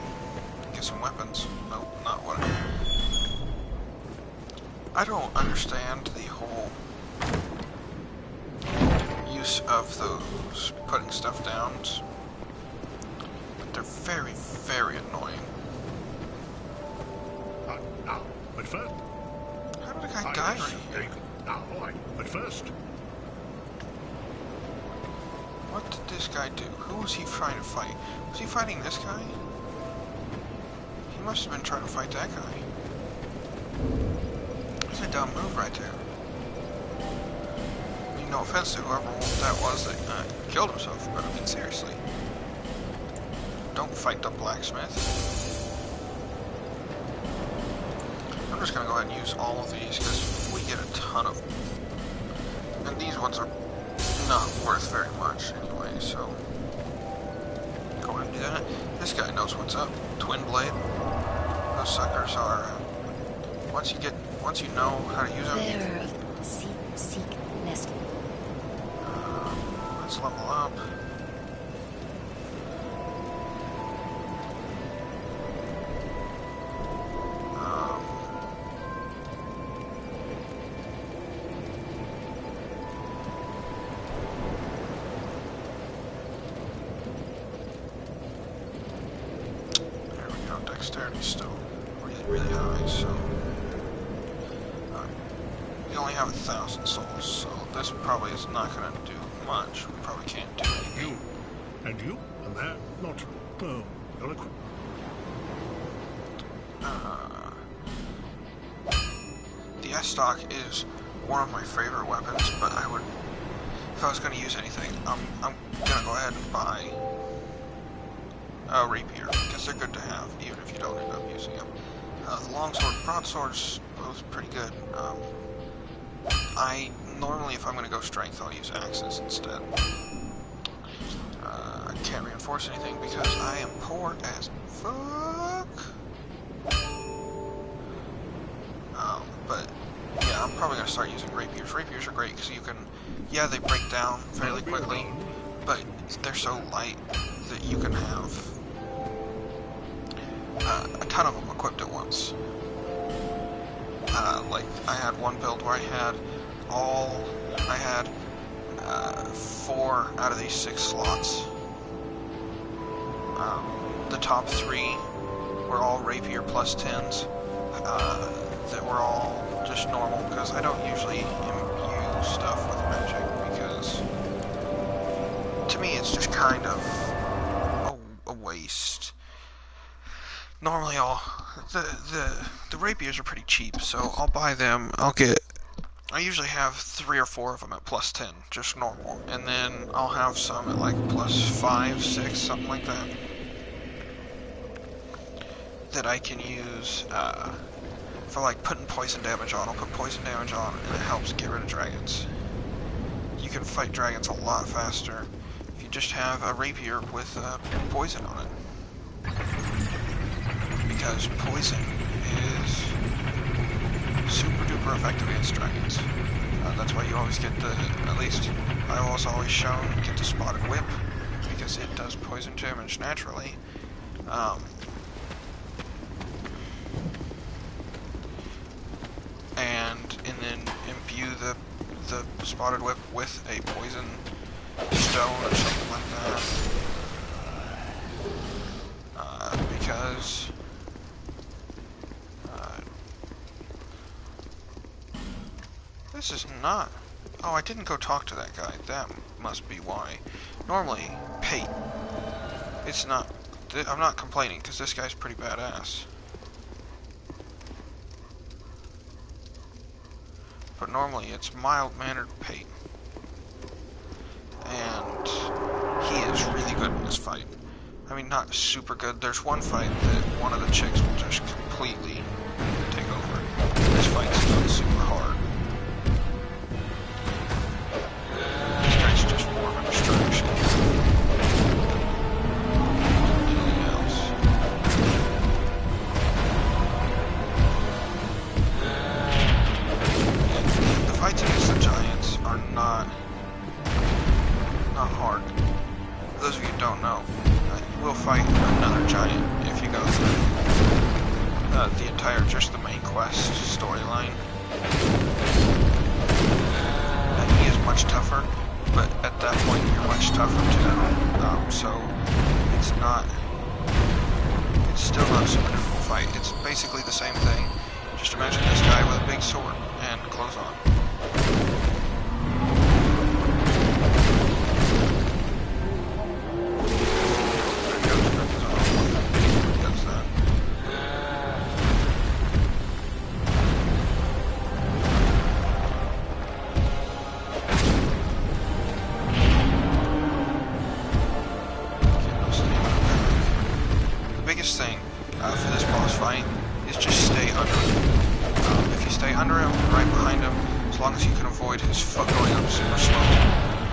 get some weapons. Nope, not what I don't understand the whole use of those putting stuff down, but they're very, very annoying. Now, but first... How did a guy die right here? Now, all right, but first... What did this guy do? Who was he trying to fight? Was he fighting this guy? He must have been trying to fight that guy. That's a dumb move right there. No offense to whoever that was that killed himself, but I mean, seriously. Don't fight the blacksmith. I'm just gonna go ahead and use all of these, because we get a ton of them. And these ones are not worth very much anyway, so... Go ahead and do that. This guy knows what's up. Twin Blade. Those suckers are... Once you know how to use them... Bearer of seek nest. Let's level up. There we go. Dexterity's still really, really high, so we only have 1,000 souls, so this probably is not going to do much. We probably can't do it. You, and you, and that, not, eloquent. The S-Stock is one of my favorite weapons, but I would, if I was going to use anything, I'm going to go ahead and buy a rapier, because they're good to have, even if you don't end up using them. The longsword and broadswords, both pretty good. Normally, if I'm going to go strength, I'll use axes instead. I can't reinforce anything because I am poor as fuck. But yeah, I'm probably going to start using rapiers. Rapiers are great because you can, yeah, they break down fairly quickly, but they're so light that you can have a ton of them equipped at once. Like, I had one build where I had 4 out of these 6 slots. The top 3 were all rapier plus 10s, that were all just normal, because I don't usually imbue stuff with magic, because to me it's just kind of a waste. Normally the rapiers are pretty cheap, so I'll buy them. I usually have 3 or 4 of them at plus 10, just normal, and then I'll have some at like plus 5, 6, something like that, that I can use for like putting poison damage on. I'll put poison damage on, and it helps get rid of dragons. You can fight dragons a lot faster if you just have a rapier with poison on it, because poison is super duper effective against dragons. That's why you always get the, at least I was always shown, get the Spotted Whip, because it does poison damage naturally. And then imbue the Spotted Whip with a poison stone or something like that. Because this is not... Oh, I didn't go talk to that guy. That must be why. Normally, Pate. It's not... I'm not complaining, because this guy's pretty badass. But normally, it's mild-mannered Pate. And he is really good in this fight. I mean, not super good. There's one fight that one of the chicks will just completely take over. This fight's not super hard. This guy's just more of a distraction. Anything else. Yeah, the fights against the giants are not hard. For those of you who don't know, you will fight another giant if you go through the entire, just the main quest storyline. He is much tougher, but at that point you're much tougher too. So it's still not a super difficult fight. It's basically the same thing. Just imagine this guy with a big sword and clothes on. For this boss fight is just stay under him. If you stay under him, right behind him, as long as you can avoid his foot going up super slow,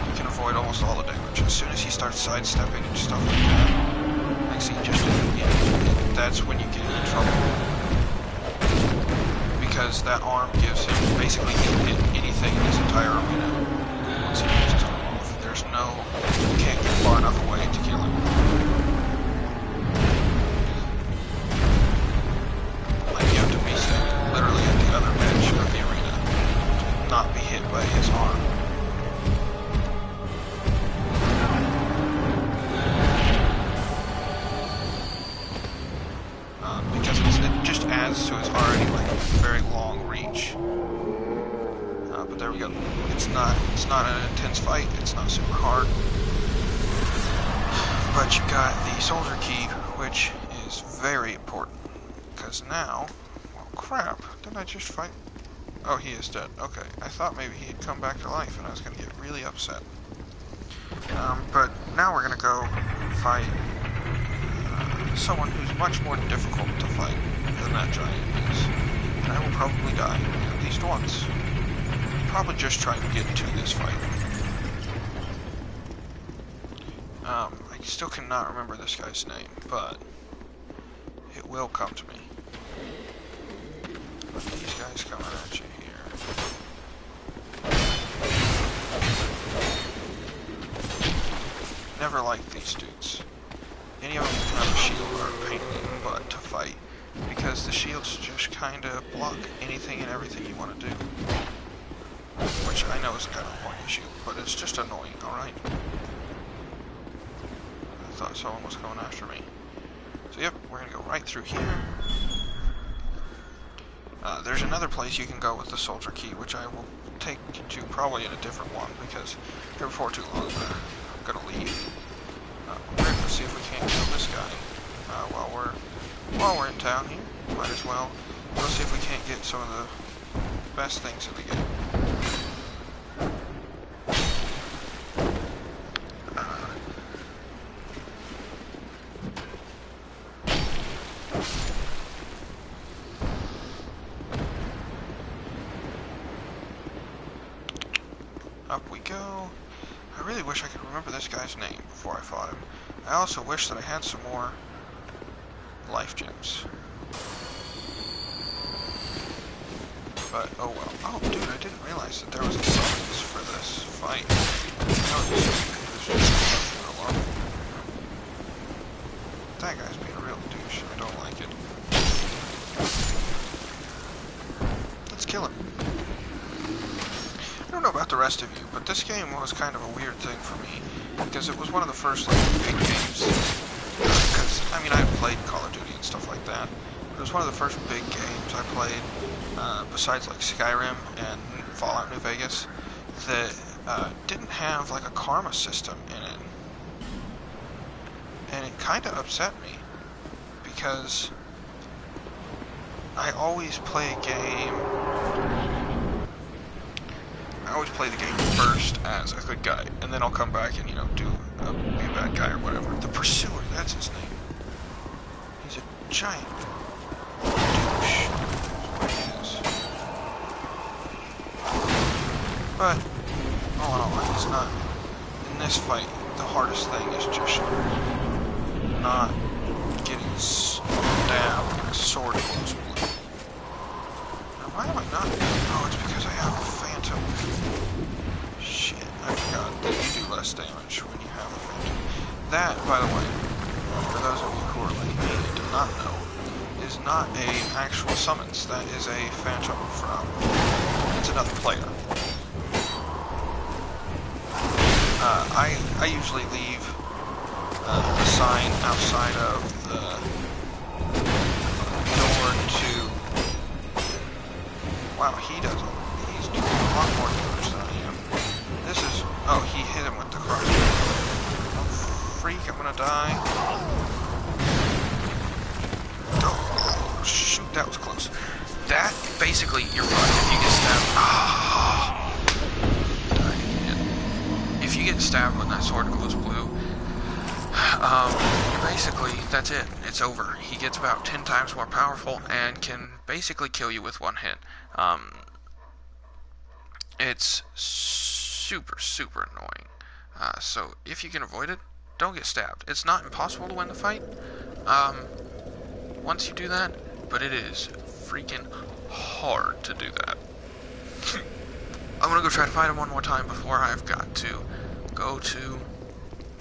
you can avoid almost all the damage. As soon as he starts sidestepping and stuff like that, like see, just that's when you get in trouble. Because that arm gives him, basically he can hit anything in his entire arena once he uses his arm off. There's no, you can't get far enough away to kill him. Literally at the other edge of the arena to not be hit by his arm. Because it just adds to his already very long reach. But there we go. It's not an intense fight. It's not super hard. But you got the soldier key, which is very important because now. Crap, didn't I just fight? Oh, he is dead. Okay, I thought maybe he had come back to life and I was going to get really upset. But now we're going to go fight someone who's much more difficult to fight than that giant is. And I will probably die at least once. Probably just try to get to this fight. I still cannot remember this guy's name, but it will come to me. These guys coming at you here. Never liked these dudes. Any of them can have a shield or a pain in the butt to fight, because the shields just kind of block anything and everything you want to do. Which I know is kind of a point issue, but it's just annoying, alright? I thought someone was coming after me. So yep, we're going to go right through here. There's another place you can go with the soldier key, which I will take you to probably in a different one, because before too long I'm gonna leave. We're gonna see if we can't kill this guy while we're in town here. Might as well. We'll see if we can't get some of the best things in the game. Up we go. I really wish I could remember this guy's name before I fought him. I also wish that I had some more life gems. But, oh well. Oh, dude, I didn't realize that there was a summons for this fight. I was just alone. That guy's being a real douche. I don't like it. Let's kill him. I don't know about the rest of you, but this game was kind of a weird thing for me, because it was one of the first, like, big games. Because, I mean, I've played Call of Duty and stuff like that, but it was one of the first big games I played, besides, like, Skyrim and Fallout New Vegas, that didn't have, like, a karma system in it. And it kind of upset me, because I always play a game... I always play the game first as a good guy, and then I'll come back and, you know, be a bad guy or whatever. The Pursuer, that's his name. He's a giant douche. That's what he is. But, all in all, it's not... In this fight, the hardest thing is just not getting stabbed with a sword close blue. Now, why am I not... Oh, it's because I have a Phantom. Shit, I forgot that you do less damage when you have a Phantom. That, by the way, for those of you who are like me and do not know, is not a actual summons. That is a Phantom from... It's another player. I usually leave the sign outside of the door to... Wow, he's doing a lot more damage than I am. This is... Oh, he hit him with the crossbow. Oh, freak, I'm gonna die. Oh, shoot, that was close. That, basically, you're fine if you get stabbed. If you get stabbed when that sword glows blue, basically, that's it. It's over. He gets about 10 times more powerful and can basically kill you with one hit. It's super, super annoying. So if you can avoid it, don't get stabbed. It's not impossible to win the fight, once you do that, but it is freaking hard to do that. I'm gonna go try to fight him one more time before I've got to go to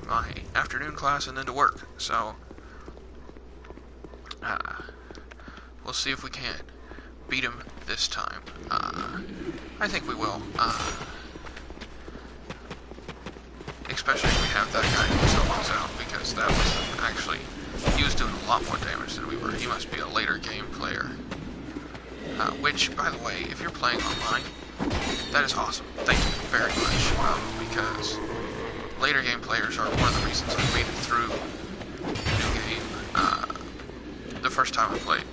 my afternoon class and then to work. So, we'll see if we can beat him this time. I think we will. Especially if we have that guy who summons out, because that was actually... He was doing a lot more damage than we were. He must be a later game player. Which, by the way, if you're playing online, that is awesome. Thank you very much, because later game players are one of the reasons I made it through the game the first time I played.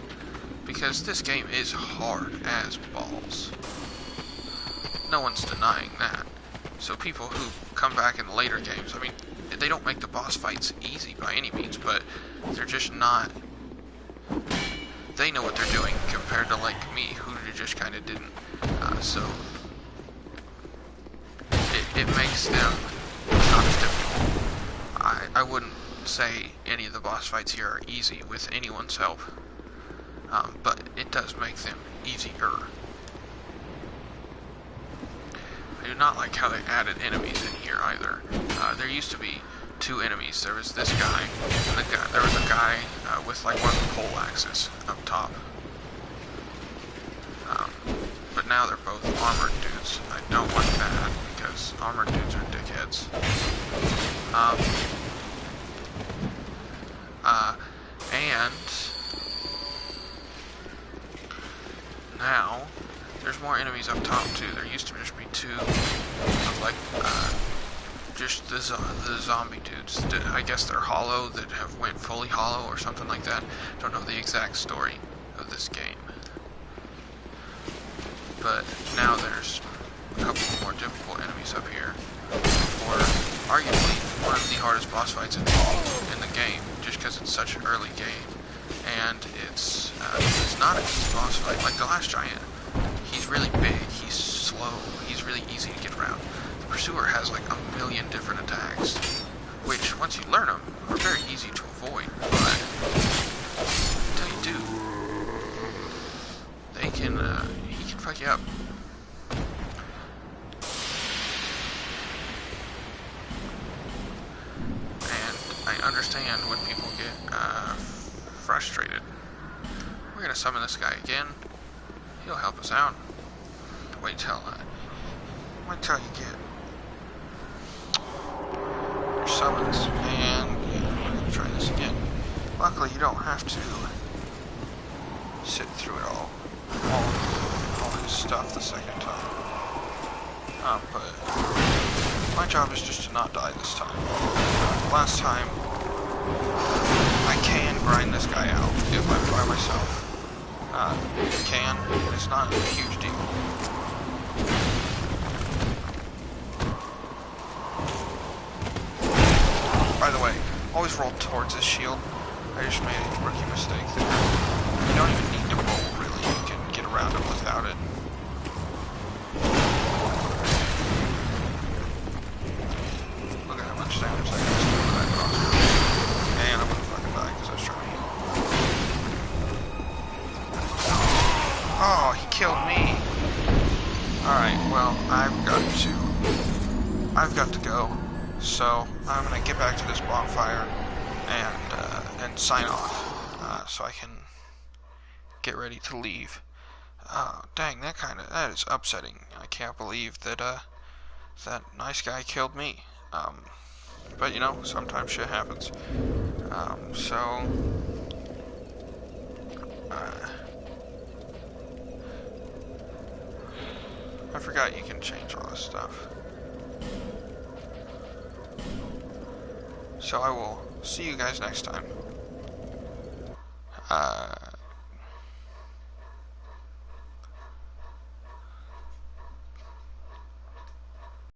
Because this game is hard as balls. No one's denying that. So people who come back in later games, I mean, they don't make the boss fights easy by any means, but they're just not... They know what they're doing compared to, like, me, who just kind of didn't. So, it makes them not as difficult. I wouldn't say any of the boss fights here are easy with anyone's help, but it does make them easier. I do not like how they added enemies in here either. There used to be 2 enemies. There was this guy, and there was a guy with like one of the pole axes up top. But now they're both armored dudes. I don't like that, because armored dudes are dickheads. And now there's more enemies up top too. There used to just be 2 of like just the zombie dudes. I guess they're hollow, that have went fully hollow or something like that. Don't know the exact story of this game. But now there's a couple more difficult enemies up here. Or arguably one of the hardest boss fights in the game, just because it's such an early game. And it's not an easy boss fight. Like the last giant, he's really big, he's slow, he's really easy to get around. The Pursuer has like a million different attacks, which once you learn them are very easy to avoid, but until you do, he can fuck you up stand when people get frustrated. We're gonna summon this guy again. He'll help us out. Wait till you get your summons, and yeah, we're gonna try this again. Luckily, you don't have to sit through it all his stuff the second time. But my job is just to not die this time. Last time, I can grind this guy out if I'm by myself. Can, but it's not a huge deal. By the way, always roll towards his shield. I just made a rookie mistake there. You don't even need to roll, really. You can get around him without it. Look at how much damage that does to that crossbow. And I'm gonna fucking die because I was trying to heal. Oh, he killed me. Alright, well, I've got to go. So I'm gonna get back to this bonfire and sign off, so I can get ready to leave. Dang, that is upsetting. I can't believe that that nice guy killed me. But you know, sometimes shit happens. I forgot you can change all this stuff. So I will see you guys next time.